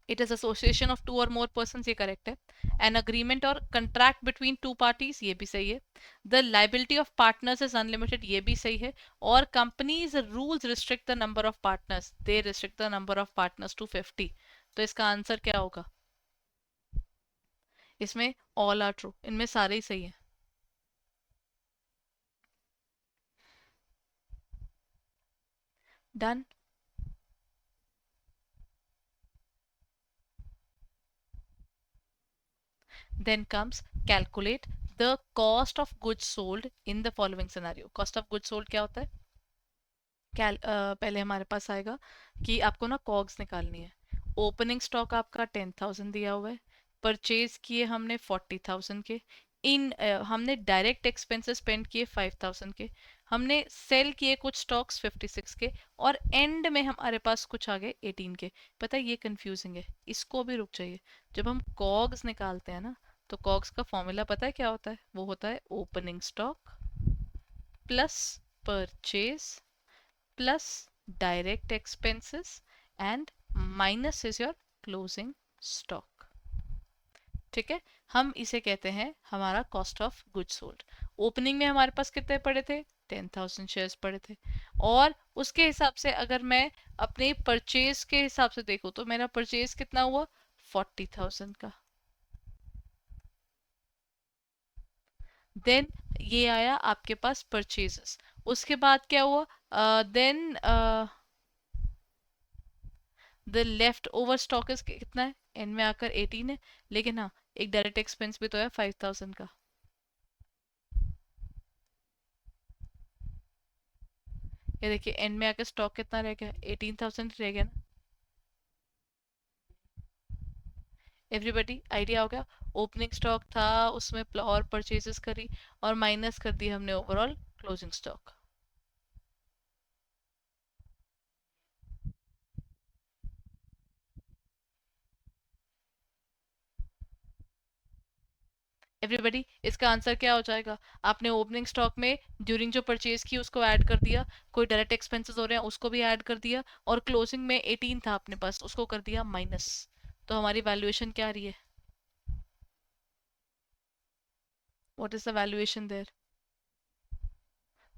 It is association of two और मोर पर्सन, ये करेक्ट है। एन अग्रीमेंट और कंट्रैक्ट बिटवीन टू पार्टीज, ये भी सही है। The liability of partners is unlimited, ये भी सही है। और companies rules restrict the number of partners, they restrict the number of partners to 50। तो इसका आंसर क्या होगा। इसमें ऑल आर ट्रू, इनमें सारे ही सही है। Done. Then comes calculate the cost of goods sold in the following scenario. Cost of goods sold क्या होता है। पहले हमारे पास आएगा कि आपको ना कॉग्स निकालनी है। ओपनिंग स्टॉक आपका 10,000 दिया हुआ है, परचेज किए हमने 40,000 के, हमने डायरेक्ट एक्सपेंसेस स्पेंड किए 5,000 के, हमने सेल किए कुछ स्टॉक्स 56 के, और एंड में हमारे पास कुछ आ गए 18 के। पता है ये कंफ्यूजिंग है, इसको भी रुक जाइए। जब हम कॉग्स निकालते हैं ना, तो कॉग्स का फॉर्मूला पता है क्या होता है, वो होता है opening stock plus purchase plus direct expenses and minus is your closing stock। ठीक है, हम इसे कहते हैं हमारा cost of goods sold. Opening में हमारे पास कितने पड़े थे, 10,000 शेयर्स पड़े थे, और उसके हिसाब से अगर मैं अपने परचेज के हिसाब से देखूं तो मेरा परचेज कितना हुआ, 40,000 का। देन ये आया आपके पास परचेजेस। उसके बाद क्या हुआ, then the left over stock is कितना है, एन में आकर 18 है, लेकिन हाँ एक डायरेक्ट एक्सपेंस भी तो है 5,000 का। ये देखिए एन में आकर स्टॉक कितना रह गया, 18,000 रह गया ना। एवरीबडी आइडिया हो गया। ओपनिंग स्टॉक था, उसमें और परचेजेस करी, और माइनस कर दी हमने ओवरऑल क्लोजिंग स्टॉक। एवरीबडी इसका आंसर क्या हो जाएगा। आपने ओपनिंग स्टॉक में ड्यूरिंग जो परचेज की उसको ऐड कर दिया, कोई डायरेक्ट एक्सपेंसेस हो रहे हैं उसको भी ऐड कर दिया, और क्लोजिंग में 18 था अपने पास उसको कर दिया माइनस। तो हमारी वैल्यूएशन क्या आ रही है, what is the valuation there.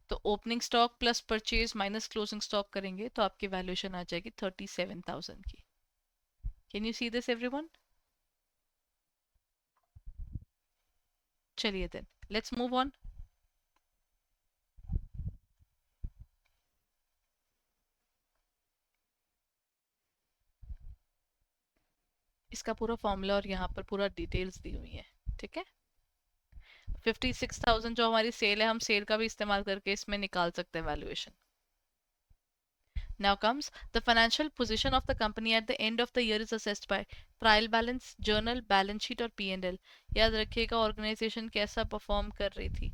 तो opening stock plus purchase minus closing stock करेंगे तो आपकी वैल्यूएशन आ जाएगी 37,000 की। Can you see this everyone. चलिए देन लेट्स मूव ऑन. इसका पूरा फॉर्मूला और यहाँ पर पूरा डिटेल्स दी हुई है. ठीक है. 56,000 जो हमारी सेल है, हम सेल का भी इस्तेमाल करके इसमें निकाल सकते हैं valuation. Now comes the financial position of the company at the end of the year is assessed by trial balance, journal, balance sheet और P&L. याद रखिएगा ऑर्गेनाइजेशन कैसा परफॉर्म कर रही थी.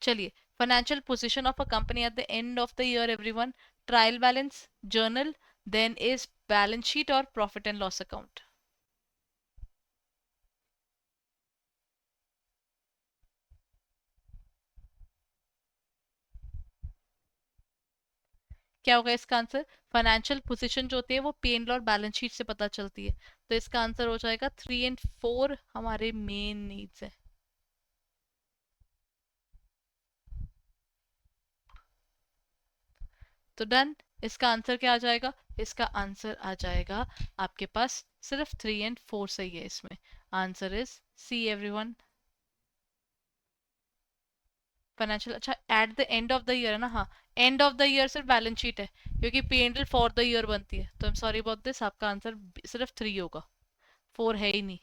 चलिए, financial position of a company at the end of the year everyone. Trial balance, journal, then is balance sheet और profit and loss account. क्या होगा इसका आंसर? फाइनेंशियल पोजीशन जो होती है वो पी एंड और बैलेंस शीट से पता चलती है. तो इसका आंसर हो जाएगा 3 और 4 हमारे मेन नीड्स है. तो डन. इसका आंसर क्या आ जाएगा? इसका आंसर आ जाएगा आपके पास सिर्फ 3 और 4 सही है इसमें. Answer is C everyone. Financial, अच्छा at the end of the year है ना. हाँ, एंड ऑफ द ईयर सिर्फ बैलेंस शीट है, क्योंकि P and L for the year बनती है. तो I am sorry about this, आपका आंसर सिर्फ 3 होगा, 4 है ही नहीं.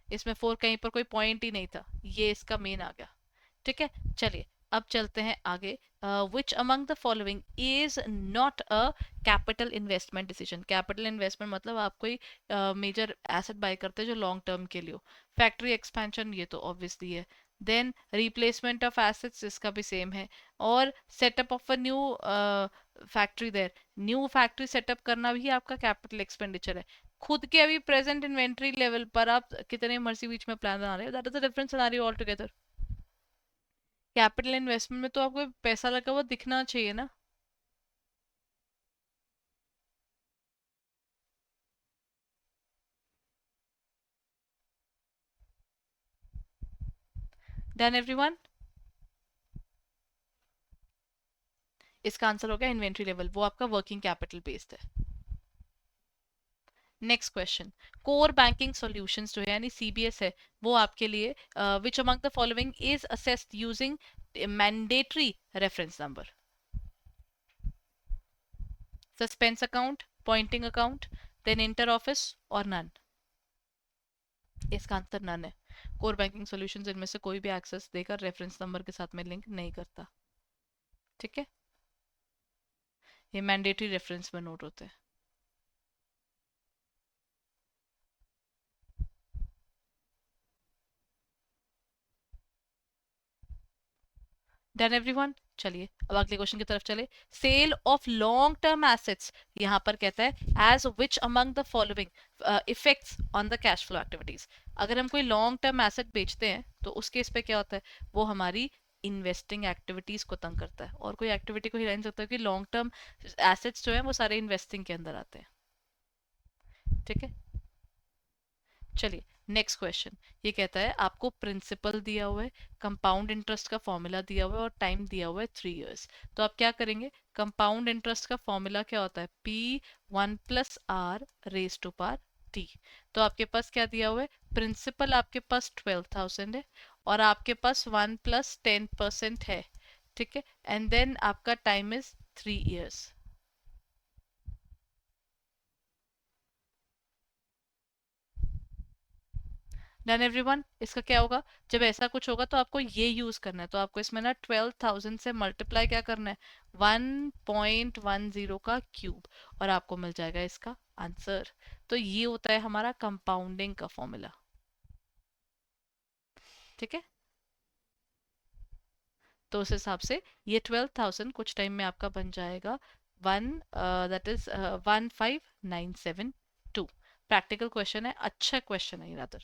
इसमें 4 कहीं पर कोई पॉइंट ही नहीं था, ये इसका मेन आ गया. ठीक है. चलिए अब चलते हैं आगे. विच among the following is not a capital investment decision. Capital investment मतलब आप कोई मेजर एसेट बाय करते हैं जो लॉन्ग टर्म के लिए हो. फैक्ट्री एक्सपेंशन ये तो ऑब्वियसली है. देन रिप्लेसमेंट ऑफ एसेट्स, इसका भी सेम है. और setup of a new factory there. New factory setup करना भी आपका कैपिटल एक्सपेंडिचर है. खुद के अभी प्रेजेंट इन्वेंट्री लेवल पर आप कितने मर्जी बीच में प्लान बना रहे हो, that is a different scenario all together. Capital investment में तो आपको पैसा लगा हुआ दिखना चाहिए ना. Done everyone. इसका आंसर हो गया इन्वेंट्री लेवल, वो आपका वर्किंग कैपिटल बेस्ड है. Next question. Core banking solutions जो है यानी सीबीएस है, वो आपके लिए which among the following is assessed using mandatory reference number. Suspense account, pointing account, then inter office और नन. इसका आंसर नन है. कोर बैंकिंग सॉल्यूशंस इनमें से कोई भी एक्सेस देकर रेफरेंस नंबर के साथ में लिंक नहीं करता. ठीक है. ये मैंडेटरी रेफरेंस में नोट होते हैं. Done everyone. चलिए अब अगले क्वेश्चन की तरफ चले. Sale of long term assets, यहाँ पर कहता है as which among the following effects on the cash flow activities. अगर हम कोई लॉन्ग टर्म एसेट बेचते हैं तो उस केस पे क्या होता है, वो हमारी इन्वेस्टिंग एक्टिविटीज को तंग करता है. और कोई एक्टिविटी को हिला नहीं सकता, क्योंकि लॉन्ग टर्म एसेट्स जो है वो सारे इन्वेस्टिंग के अंदर आते हैं. ठीक है. चलिए नेक्स्ट क्वेश्चन. ये कहता है आपको प्रिंसिपल दिया हुआ है, कंपाउंड इंटरेस्ट का फॉर्मूला दिया हुआ है और टाइम दिया हुआ है 3 years. तो आप क्या करेंगे? कंपाउंड इंटरेस्ट का फॉर्मूला क्या होता है? P1+R T. तो आपके पास क्या दिया हुआ है? प्रिंसिपल आपके पास 12,000 है और आपके पास 1+10% है. ठीक है. एंड देन आपका time is 3 years. Done everyone. इसका क्या होगा? जब ऐसा कुछ होगा तो आपको ये यूज करना है. तो आपको इसमें ना 12,000 से मल्टीप्लाई क्या करना है? 1.10 का क्यूब, और आपको मिल जाएगा इसका आंसर. तो ये होता है हमारा कंपाउंडिंग का फॉर्मूला. ठीक है. तो उस हिसाब से ये 12,000 कुछ टाइम में आपका बन जाएगा 15,972. प्रैक्टिकल क्वेश्चन है, अच्छा क्वेश्चन है ये rather.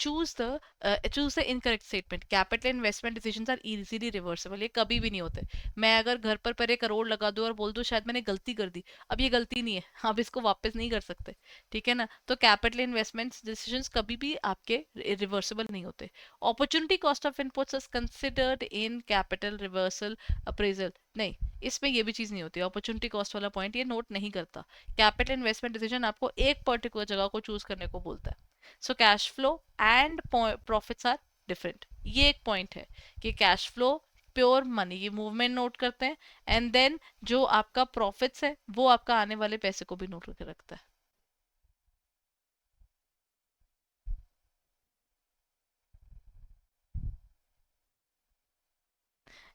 Choose the incorrect statement. Capital investment decisions are easily reversible, ये कभी भी नहीं होते। मैं अगर घर पर पहले करोड़ लगा दूं और बोल दूं शायद मैंने गलती कर दी, अब ये गलती नहीं है, आप इसको वापस नहीं कर सकते। ठीक है ना? तो कैपिटल इन्वेस्टमेंट डिसीजंस कभी भी आपके रिवर्सेबल नहीं होते। Opportunity cost of inputs is considered in capital reversal appraisal, नहीं, इसमें ये भी चीज नहीं होती। अपॉर्चुनिटी कॉस्ट वाला पॉइंट ये नोट नहीं करता। कैपिटल इन्वेस्टमेंट डिसीजन आपको एक पर्टिकुलर जगह को चूज करने को बोलता है। So cash flow and profits are different, ये एक पॉइंट है कि कैश फ्लो प्योर मनी की मूवमेंट नोट करते हैं, एंड देन जो आपका प्रॉफिट्स है वो आपका आने वाले पैसे को भी नोट करके रखता है।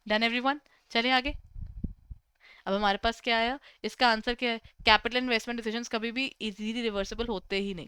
Done everyone? चलिए आगे। अब हमारे पास क्या आया, इसका आंसर क्या है? कैपिटल इन्वेस्टमेंट डिसीजंस कभी भी इजीली रिवर्सिबल होते ही नहीं।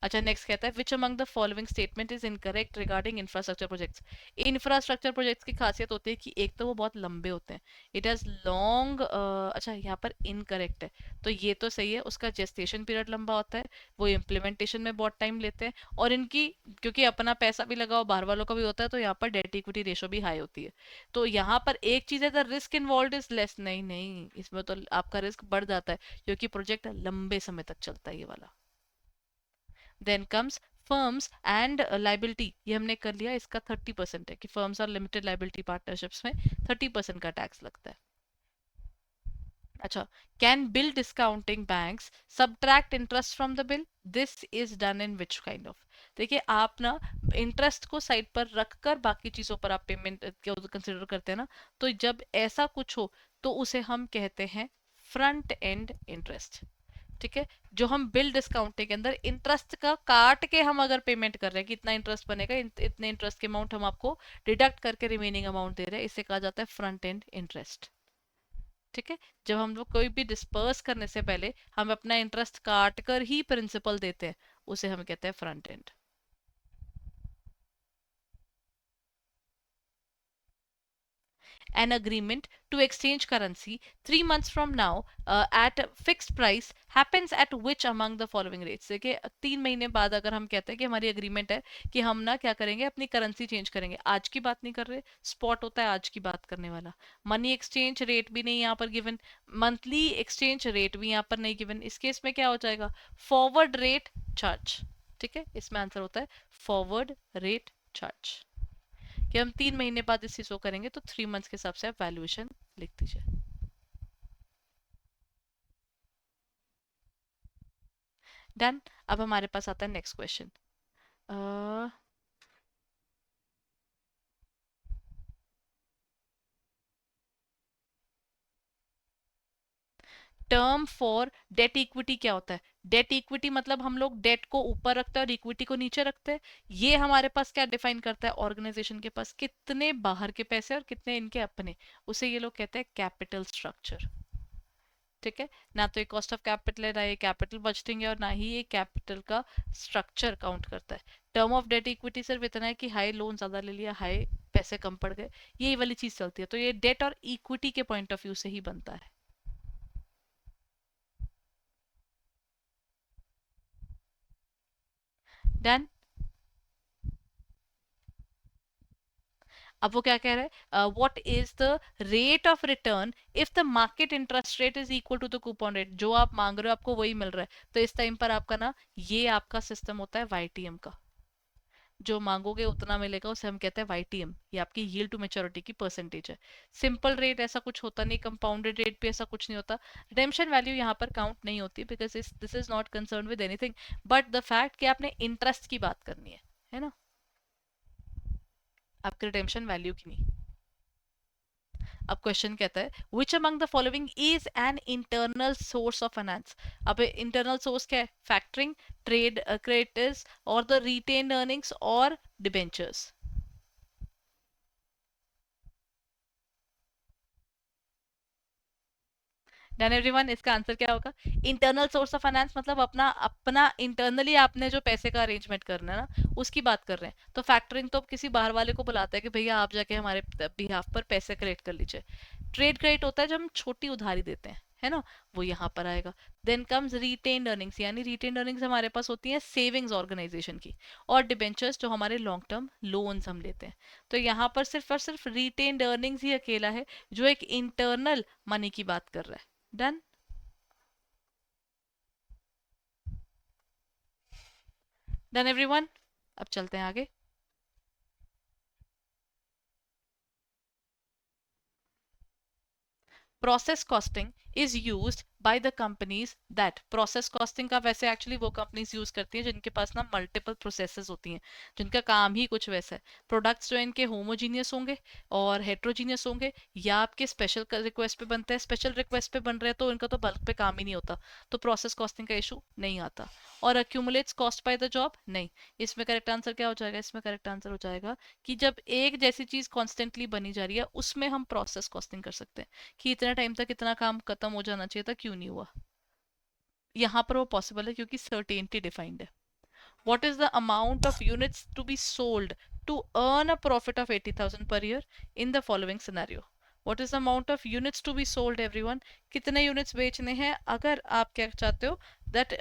अच्छा, नेक्स्ट कहता है विच among the following statement is incorrect regarding infrastructure projects. Infrastructure projects की खासियत होती है कि एक तो वो बहुत लंबे होते हैं, इट हैज लॉन्ग, अच्छा यहाँ पर इनकरेक्ट है, तो ये तो सही है, उसका जेस्टेशन पीरियड लंबा होता है, वो इम्प्लीमेंटेशन में बहुत टाइम लेते हैं, और इनकी क्योंकि अपना पैसा भी लगा और बाहर वालों का भी होता है, तो यहाँ पर डेट इक्विटी रेशो भी हाई होती है। तो यहाँ पर एक चीज है, the risk involve is less, नहीं नहीं, इसमें तो आपका रिस्क बढ़ जाता है क्योंकि प्रोजेक्ट लंबे समय तक चलता है, ये वाला। Then comes firms and liability, ये हमने कर लिया, इसका 30% है कि फर्म्स और लिमिटेड लाइबिलिटी पार्टनरशिप्स में 30% का टैक्स लगता है। अच्छा, can bill discounting banks subtract interest from the bill, this is done in which kind of. देखिए आप ना इंटरेस्ट को साइड पर रखकर बाकी चीजों पर आप पेमेंट कंसिडर करते हैं ना, तो जब ऐसा कुछ हो तो उसे हम कहते हैं फ्रंट एंड इंटरेस्ट। ठीक है, जो हम बिल डिस्काउंटिंग के अंदर इंटरेस्ट का काट के हम अगर पेमेंट कर रहे हैं कि इतना इंटरेस्ट बनेगा, इतने इंटरेस्ट के अमाउंट हम आपको डिडक्ट करके रिमेनिंग अमाउंट दे रहे हैं, इसे कहा जाता है फ्रंट एंड इंटरेस्ट। ठीक है, जब हम लोग कोई भी डिस्पर्स करने से पहले हम अपना इंटरेस्ट काट कर ही प्रिंसिपल देते हैं, उसे हम कहते हैं front end. An agreement to exchange currency 3 months from now at a fixed price happens at which among the following rates। देखिए 3 महीने बाद अगर हम कहते हैं कि हमारी अग्रीमेंट है कि हम ना क्या करेंगे, अपनी करेंसी चेंज करेंगे, आज की बात नहीं कर रहे, स्पॉट होता है आज की बात करने वाला, मनी एक्सचेंज रेट भी नहीं यहाँ पर गिवन, मंथली एक्सचेंज रेट भी यहाँ पर नहीं गिवन, इस केस में क्या हो जाएगा, फॉरवर्ड रेट चार्ज। ठीक है, इसमें आंसर होता है फॉरवर्ड रेट चार्ज, कि हम 3 महीने बाद इस चीज को करेंगे, तो 3 मंथ्स के हिसाब से आप वैल्यूएशन लिख दीजिए। डन। अब हमारे पास आता है next question. Term for debt equity क्या होता है? डेट इक्विटी मतलब हम लोग डेट को ऊपर रखते हैं और इक्विटी को नीचे रखते हैं। ये हमारे पास क्या डिफाइन करता है, ऑर्गेनाइजेशन के पास कितने बाहर के पैसे और कितने इनके अपने, उसे ये लोग कहते हैं कैपिटल स्ट्रक्चर। ठीक है, ना तो ये कॉस्ट ऑफ कैपिटल है, ना ये कैपिटल बजटिंग है, और ना ही ये कैपिटल का स्ट्रक्चर काउंट करता है। टर्म ऑफ डेट इक्विटी सिर्फ इतना है कि हाई लोन ज्यादा ले लिया, हाई पैसे कम पड़ गए, यही वाली चीज चलती है, तो ये डेट और इक्विटी के पॉइंट ऑफ व्यू से ही बनता है। डन। अब वो क्या कह रहा है, what is the rate of return if the market interest rate is equal to the coupon rate, जो आप मांग रहे हो आपको वही मिल रहा है, तो इस टाइम पर आपका ना ये आपका सिस्टम होता है वाईटीएम का, जो मांगोगे उतना मिलेगा, उसे हम कहते हैं वाईटीएम, ये आपकी यील्ड टू मैच्योरिटी की परसेंटेज है। सिंपल रेट ऐसा कुछ होता नहीं, कंपाउंडेड रेट भी ऐसा कुछ नहीं होता, रिडेम्पशन वैल्यू यहाँ पर काउंट नहीं होती, because this is not concern with anything but the fact कि आपने इंटरेस्ट की बात करनी है ना, आपके रिडेम्पशन वैल्यू की नहीं। अब क्वेश्चन कहता है विच among the following is an internal source of finance. अब इंटरनल सोर्स क्या है, फैक्टरिंग, ट्रेड क्रेडिटर्स, और द रिटेन अर्निंग्स, और डिबेंचर्स। Done everyone? इसका आंसर क्या होगा, इंटरनल सोर्स ऑफ फाइनेंस मतलब अपना अपना इंटरनली आपने जो पैसे का अरेंजमेंट करना है ना, उसकी बात कर रहे हैं। तो फैक्टरिंग तो किसी बाहर वाले को बुलाता है कि भैया आप जाके हमारे बिहाफ पर पैसे कलेक्ट कर लीजिए। ट्रेड क्रेडिट होता है जब हम छोटी उधारी देते हैं, है ना, वो यहाँ पर आएगा। देन कम्स रिटेन्ड अर्निंग्स, यानी रिटेन्ड अर्निंग्स हमारे पास होती है सेविंग्स ऑर्गेनाइजेशन की, और डिबेंचर्स जो हमारे लॉन्ग टर्म लोन्स हम लेते हैं। तो यहाँ पर सिर्फ और सिर्फ रिटेन्ड अर्निंग्स ही अकेला है जो एक इंटरनल मनी की बात कर रहा है। डन। Done everyone. अब चलते हैं आगे। Process costing is used by the companies that, process costing का वैसे एक्चुअली वो कंपनीज यूज करती हैं जिनके पास ना मल्टीपल प्रोसेसेस होती हैं, जिनका काम ही कुछ वैसा है। प्रोडक्ट्स जो इनके होमोजीनियस होंगे और हेट्रोजीनियस होंगे, या आपके स्पेशल रिक्वेस्ट पे बनते हैं, स्पेशल रिक्वेस्ट पे बन रहे हैं तो इनका तो बल्क पे काम ही नहीं होता, तो प्रोसेस कॉस्टिंग का इशू नहीं आता। और अक्यूमुलेट्स कॉस्ट बाय द जॉब, नहीं। इसमें करेक्ट आंसर क्या हो जाएगा, इसमें करेक्ट आंसर हो जाएगा कि जब एक जैसी चीज कॉन्स्टेंटली बनी जा रही है उसमें हम प्रोसेस कॉस्टिंग कर सकते हैं, कि इतने टाइम तक इतना काम खत्म हो जाना चाहिए था, क्यों नहीं हुआ। यहाँ पर वो पॉसिबल है क्योंकि सर्टेनिटी डिफाइंड है। What is the amount of units to be sold to earn a profit of 80,000 per year in the following scenario? What is the amount of units to be sold everyone? कितने units बेचने हैं अगर आप क्या चाहते हो that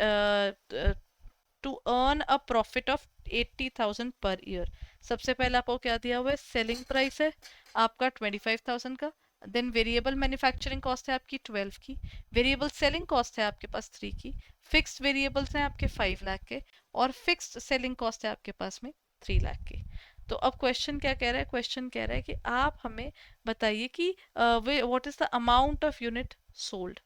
to earn a profit of 80,000 per year. सबसे पहले आपको क्या दिया हुआ है, सेलिंग प्राइस है आपका 25,000 का। देन वेरिएबल मैन्युफैक्चरिंग कॉस्ट है आपकी 12 की, वेरिएबल सेलिंग कॉस्ट है आपके पास 3 की, फिक्स्ड वेरिएबल्स हैं आपके 5 लाख के, और फिक्स्ड सेलिंग कॉस्ट है आपके पास में 3 लाख की। तो अब क्वेश्चन क्या कह रहा है, क्वेश्चन कह रहा है कि आप हमें बताइए कि what is the amount of unit sold,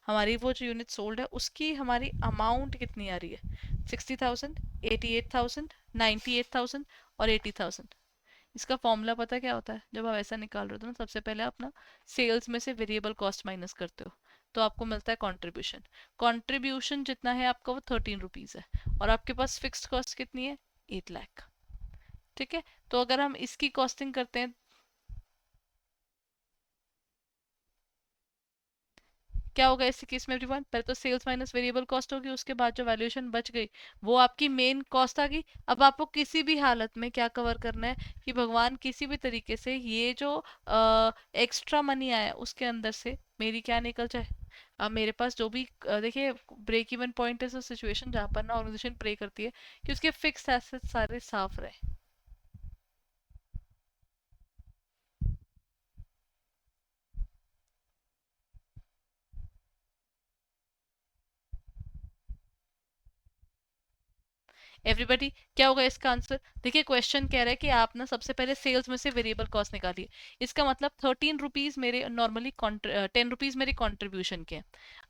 हमारी वो जो यूनिट सोल्ड है उसकी हमारी अमाउंट कितनी आ रही है, 60,000, 88,000, 98,000 और 80,000। इसका फॉर्मूला पता क्या होता है, जब आप ऐसा निकाल रहे हो तो ना सबसे पहले आप ना सेल्स में से वेरिएबल कॉस्ट माइनस करते हो, तो आपको मिलता है कंट्रीब्यूशन। कंट्रीब्यूशन जितना है आपका वो 13 रुपीज है, और आपके पास फिक्स्ड कॉस्ट कितनी है, 8 लाख। ठीक है, तो अगर हम इसकी कॉस्टिंग करते हैं, क्या होगा इस केस में एवरीवन, पहले तो सेल्स माइनस वेरिएबल कॉस्ट होगी, उसके बाद जो वैल्यूएशन बच गई वो आपकी मेन कॉस्ट आ गई। अब आपको किसी भी हालत में क्या कवर करना है कि भगवान किसी भी तरीके से ये जो एक्स्ट्रा मनी आया उसके अंदर से मेरी क्या निकल जाए। अब मेरे पास जो भी देखिए ब्रेक इवन पॉइंट है सिचुएशन जहाँ पर ना ऑर्गेनाइजेशन प्रे करती है कि उसके फिक्स एसेट सारे साफ रहे। एवरीबडी, क्या होगा इसका आंसर, देखिए क्वेश्चन कह रहा है कि आप ना सबसे पहले सेल्स में से वेरिएबल कॉस्ट निकालिए। इसका मतलब 13 रुपीज मेरे नॉर्मली 10 रुपीज मेरे कॉन्ट्रीब्यूशन के हैं।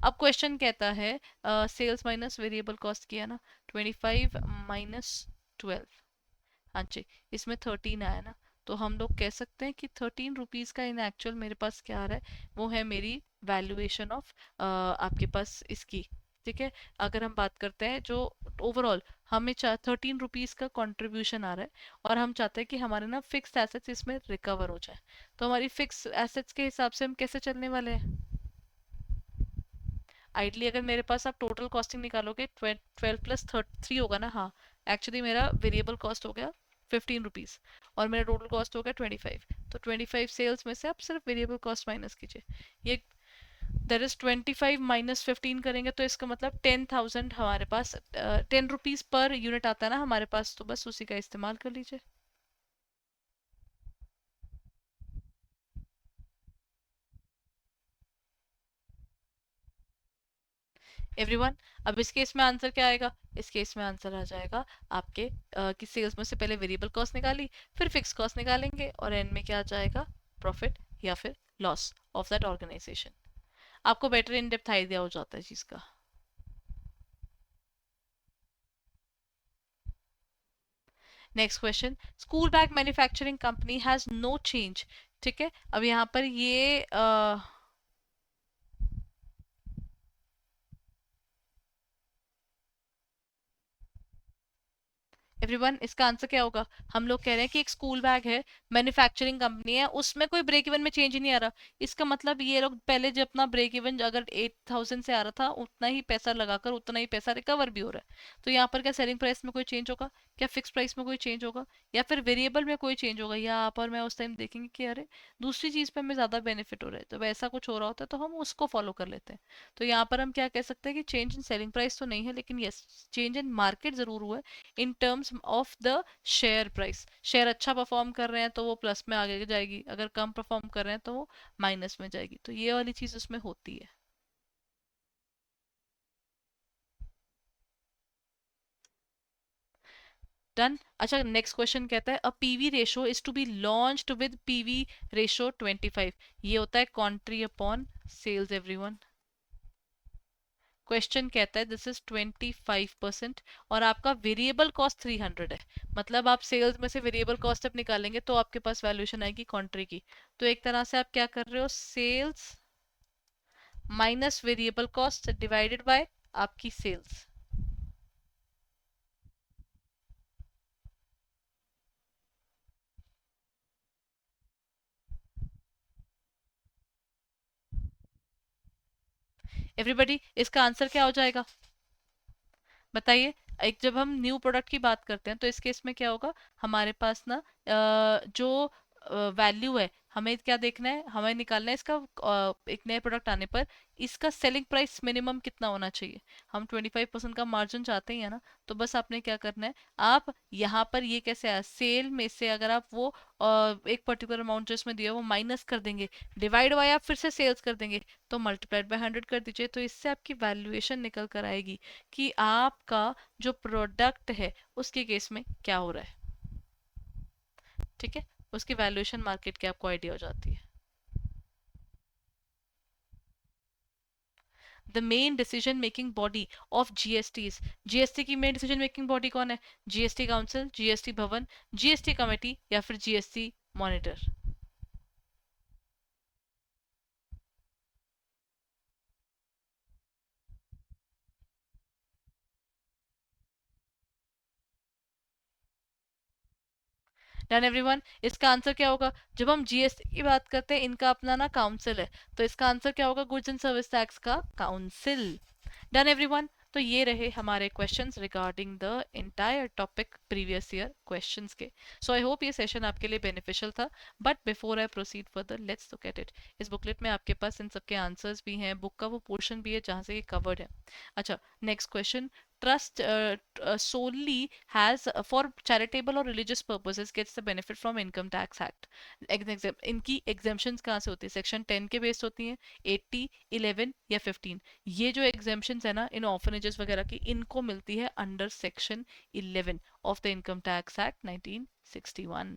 अब क्वेश्चन कहता है सेल्स माइनस वेरिएबल कॉस्ट किया ना, 25 माइनस 12, हाँ जी, इसमें 13 आया ना, तो हम लोग कह सकते हैं कि 13 रुपीज का इन एक्चुअल मेरे पास क्या आ रहा है, वो है मेरी वैल्यूएशन ऑफ आपके पास इसकी। ठीक है, अगर हम बात करते हैं जो ओवरऑल हमें 13 रुपीज का कंट्रीब्यूशन आ रहा है, और हम चाहते हैं कि हमारे ना फिक्स एसेट्स इसमें रिकवर हो जाए, तो हमारी फिक्स एसेट्स के हिसाब से हम कैसे चलने वाले हैं। आइडली अगर मेरे पास आप टोटल कॉस्टिंग निकालोगे 12 प्लस 3 होगा ना, हाँ, एक्चुअली मेरा वेरिएबल कॉस्ट हो गया 15 रुपीज, और मेरा टोटल कॉस्ट हो गया 25, तो 25 सेल्स में से आप सिर्फ वेरिएबल कॉस्ट माइनस कीजिए, ये दैट इज 25 माइनस 15 करेंगे तो इसका मतलब 10,000 हमारे पास 10 रुपीज पर यूनिट आता है ना हमारे पास, तो बस उसी का इस्तेमाल कर लीजिए। एवरीवन, अब इस केस में आंसर क्या आएगा, इस केस में आंसर आ जाएगा आपके कि सेल्स में से पहले वेरिएबल कॉस्ट निकाली, फिर फिक्स कॉस्ट निकालेंगे, और एंड में क्या आ जाएगा, प्रॉफिट या फिर लॉस ऑफ दैट ऑर्गेनाइजेशन। आपको बेटर इन डेप्थ आइडिया हो जाता है चीज का। Next question, school bag manufacturing company has no change. ठीक है, अब यहाँ पर ये एवरीवन, इसका आंसर क्या होगा, हम लोग कह रहे हैं कि एक स्कूल बैग है, मैन्युफैक्चरिंग कंपनी है, उसमें कोई ब्रेक इवन में चेंज ही नहीं आ रहा। इसका मतलब ये लोग पहले जब अपना ब्रेक इवन अगर 8,000 से आ रहा था उतना ही पैसा लगाकर उतना ही पैसा रिकवर भी हो रहा है, तो यहाँ पर क्या सेलिंग प्राइस में कोई चेंज होगा, क्या फिक्स प्राइस में कोई चेंज होगा, या फिर वेरिएबल में कोई चेंज होगा, या आप और मैं उस टाइम देखेंगे कि अरे दूसरी चीज़ पे हमें ज़्यादा बेनिफिट हो रहा है, तो वैसा कुछ हो रहा होता है तो हम उसको फॉलो कर लेते हैं। तो यहाँ पर हम क्या कह सकते हैं कि चेंज इन सेलिंग प्राइस तो नहीं है, लेकिन यस, चेंज इन मार्केट ज़रूर हुआ है in terms of the share price. Share अच्छा परफॉर्म कर रहे हैं तो वो प्लस में आगे जाएगी, अगर कम परफॉर्म कर रहे हैं तो वो माइनस में जाएगी, तो ये वाली चीज़ उसमें होती है। डन। अच्छा, नेक्स्ट क्वेश्चन कहता है a PV ratio is to be launched with PV ratio 25। ये होता है contri upon sales everyone. Question कहता है दिस इज 25% और आपका वेरिएबल कॉस्ट 300 है। मतलब आप सेल्स में से वेरिएबल कॉस्ट अब निकालेंगे तो आपके पास वैल्यूएशन आएगी कॉन्ट्री की। तो एक तरह से आप क्या कर रहे हो, sales minus variable cost divided by आपकी सेल्स। एवरीबॉडी, इसका आंसर क्या हो जाएगा बताइए। एक जब हम न्यू प्रोडक्ट की बात करते हैं तो इस केस में क्या होगा, हमारे पास ना जो वैल्यू है, हमें क्या देखना है, हमें निकालना है इसका एक नए प्रोडक्ट आने पर इसका सेलिंग प्राइस मिनिमम कितना होना चाहिए। हम 25% का मार्जिन चाहते ही है ना, तो बस आपने क्या करना है, आप यहाँ पर ये कैसे आया, सेल में से अगर आप वो एक पर्टिकुलर अमाउंट जो इसमें दिया है वो माइनस कर देंगे, डिवाइड बाय आप फिर से सेल्स कर देंगे, तो मल्टीप्लाइड बाय 100 कर दीजिए, तो इससे आपकी वैल्यूएशन निकल कर आएगी कि आपका जो प्रोडक्ट है उसके केस में क्या हो रहा है। ठीक है, उसकी वैल्यूएशन मार्केट की आपको आइडिया हो जाती है। The main decision making body of GST. GST की मेन डिसीजन मेकिंग बॉडी कौन है, जीएसटी काउंसिल, जीएसटी भवन, जीएसटी कमेटी या फिर जीएसटी मॉनिटर। डन एवरीवन, इसका आंसर क्या होगा, जब हम जीएसटी की बात करते हैं इनका अपना ना काउंसिल है, तो इसका आंसर क्या होगा, गुड्स एंड सर्विस टैक्स का काउंसिल। डन एवरीवन, तो ये रहे हमारे questions regarding the entire topic previous year questions के। सो आई होप ये सेशन आपके लिए बेनिफिशियल था। But before I proceed further, let's look at it. इस बुकलेट में आपके पास इन सबके आंसर्स भी हैं, बुक का वो पोर्शन भी है जहाँ से ये कवर्ड है। अच्छा, next question, trust solely has for charitable or religious purposes gets the benefit from income tax act। इनकी exemptions कहाँ से होती है, सेक्शन 10 के बेस्ड होती हैं, 80, 11 या 15। ये जो exemptions है ना इन ऑर्फनेजेस वगैरह की, इनको मिलती है under section 11 of the income tax act 1961।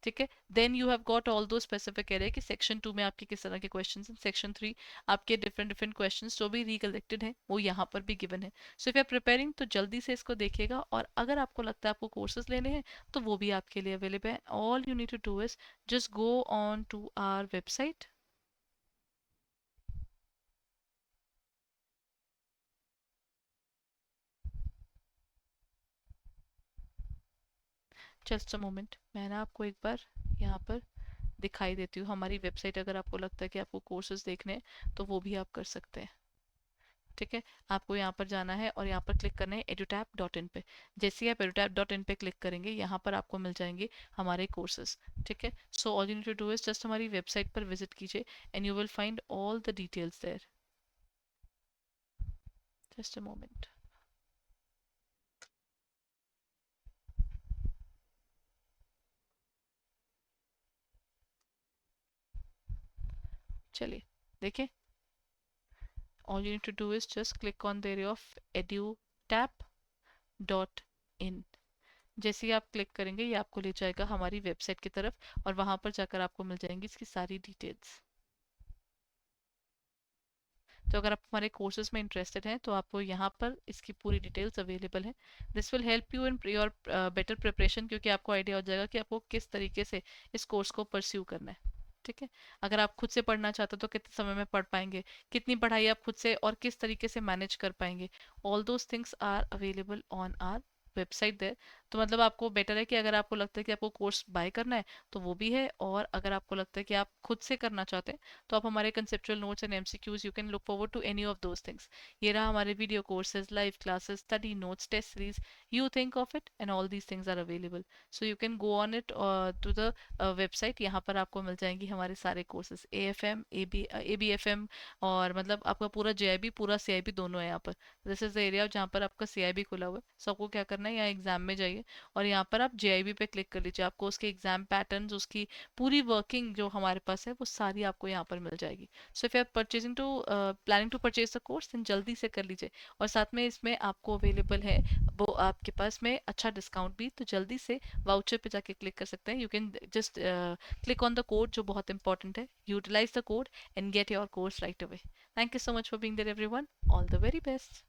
ठीक है, then you have got all दो स्पेसिफिक एरिया कि सेक्शन 2 में आपके किस तरह के क्वेश्चंस हैं, सेक्शन 3 आपके डिफरेंट डिफरेंट क्वेश्चंस जो भी रिकलेक्टेड हैं वो यहाँ पर भी गिवन है। So if you are preparing तो जल्दी से इसको देखिएगा, और अगर आपको लगता है आपको कोर्सेज लेने हैं तो वो भी आपके लिए अवेलेबल है। All you need to do is just go on to our website. Just a moment, मैं ना आपको एक बार यहाँ पर दिखाई देती हूँ हमारी वेबसाइट, अगर आपको लगता है कि आपको कोर्सेज देखने हैं तो वो भी आप कर सकते हैं। ठीक है, आपको यहाँ पर जाना है और यहाँ पर क्लिक करना है edutap.in पे। जैसे ही आप edutap.in पे क्लिक करेंगे यहाँ पर आपको मिल जाएंगे हमारे कोर्सेज। ठीक है, so all you need to do is just हमारी वेबसाइट पर विजिट कीजिए and you will find all the details there. Just a moment. चलिए देखिए, all you need to do is just click on the area of edutap.in। जैसे ही आप click करेंगे ये आपको ले जाएगा हमारी वेबसाइट की तरफ, और वहां पर जाकर आपको मिल जाएंगी इसकी सारी डिटेल्स। तो अगर आप हमारे कोर्सेज में इंटरेस्टेड हैं तो आपको यहाँ पर इसकी पूरी डिटेल्स अवेलेबल है। This will help you in your better preparation, क्योंकि आपको आइडिया हो जाएगा कि आपको किस तरीके से इस कोर्स को परस्यू करना है। ठीक है, अगर आप खुद से पढ़ना चाहते हो तो कितने समय में पढ़ पाएंगे, कितनी पढ़ाई आप खुद से और किस तरीके से मैनेज कर पाएंगे, all those things are available on our website there. तो मतलब आपको बेटर है कि अगर आपको लगता है कि आपको कोर्स बाय करना है तो वो भी है, और अगर आपको लगता है कि आप खुद से करना चाहते हैं तो आप हमारे conceptual notes and MCQs, you can look forward to any of those things. ये रहा हमारे video courses, live classes, study notes, test series, you think of it and all these things are available, so you can go on it to the website. यहाँ पर आपको मिल जाएंगी हमारे सारे कोर्सेज, A F M, A B F M, और मतलब आपका पूरा जे आई बी, पूरा सी आई बी दोनों है यहाँ पर। दिस इज द एरिया जहाँ पर आपका सी आई बी खुला हुआ है। सो आपको क्या करना है, यहाँ एग्जाम में जाइए और यहाँ पर आप जे आई बी पे क्लिक कर लीजिए। आपको उसके एग्जाम पैटर्न, उसकी पूरी वर्किंग जो हमारे पास है वो सारी आपको यहाँ पर मिल जाएगी। So if you are purchasing to planning to purchase the course, then जल्दी से कर लीजिए। और साथ में इसमें आपको अवेलेबल है वो आपके पास में अच्छा डिस्काउंट भी, तो जल्दी से वाउचर पे जाके क्लिक कर सकते हैं। You can just click on the code जो बहुत इंपॉर्टेंट है, utilise the code and get your course right away. Thank you so much for being there everyone, all the very best.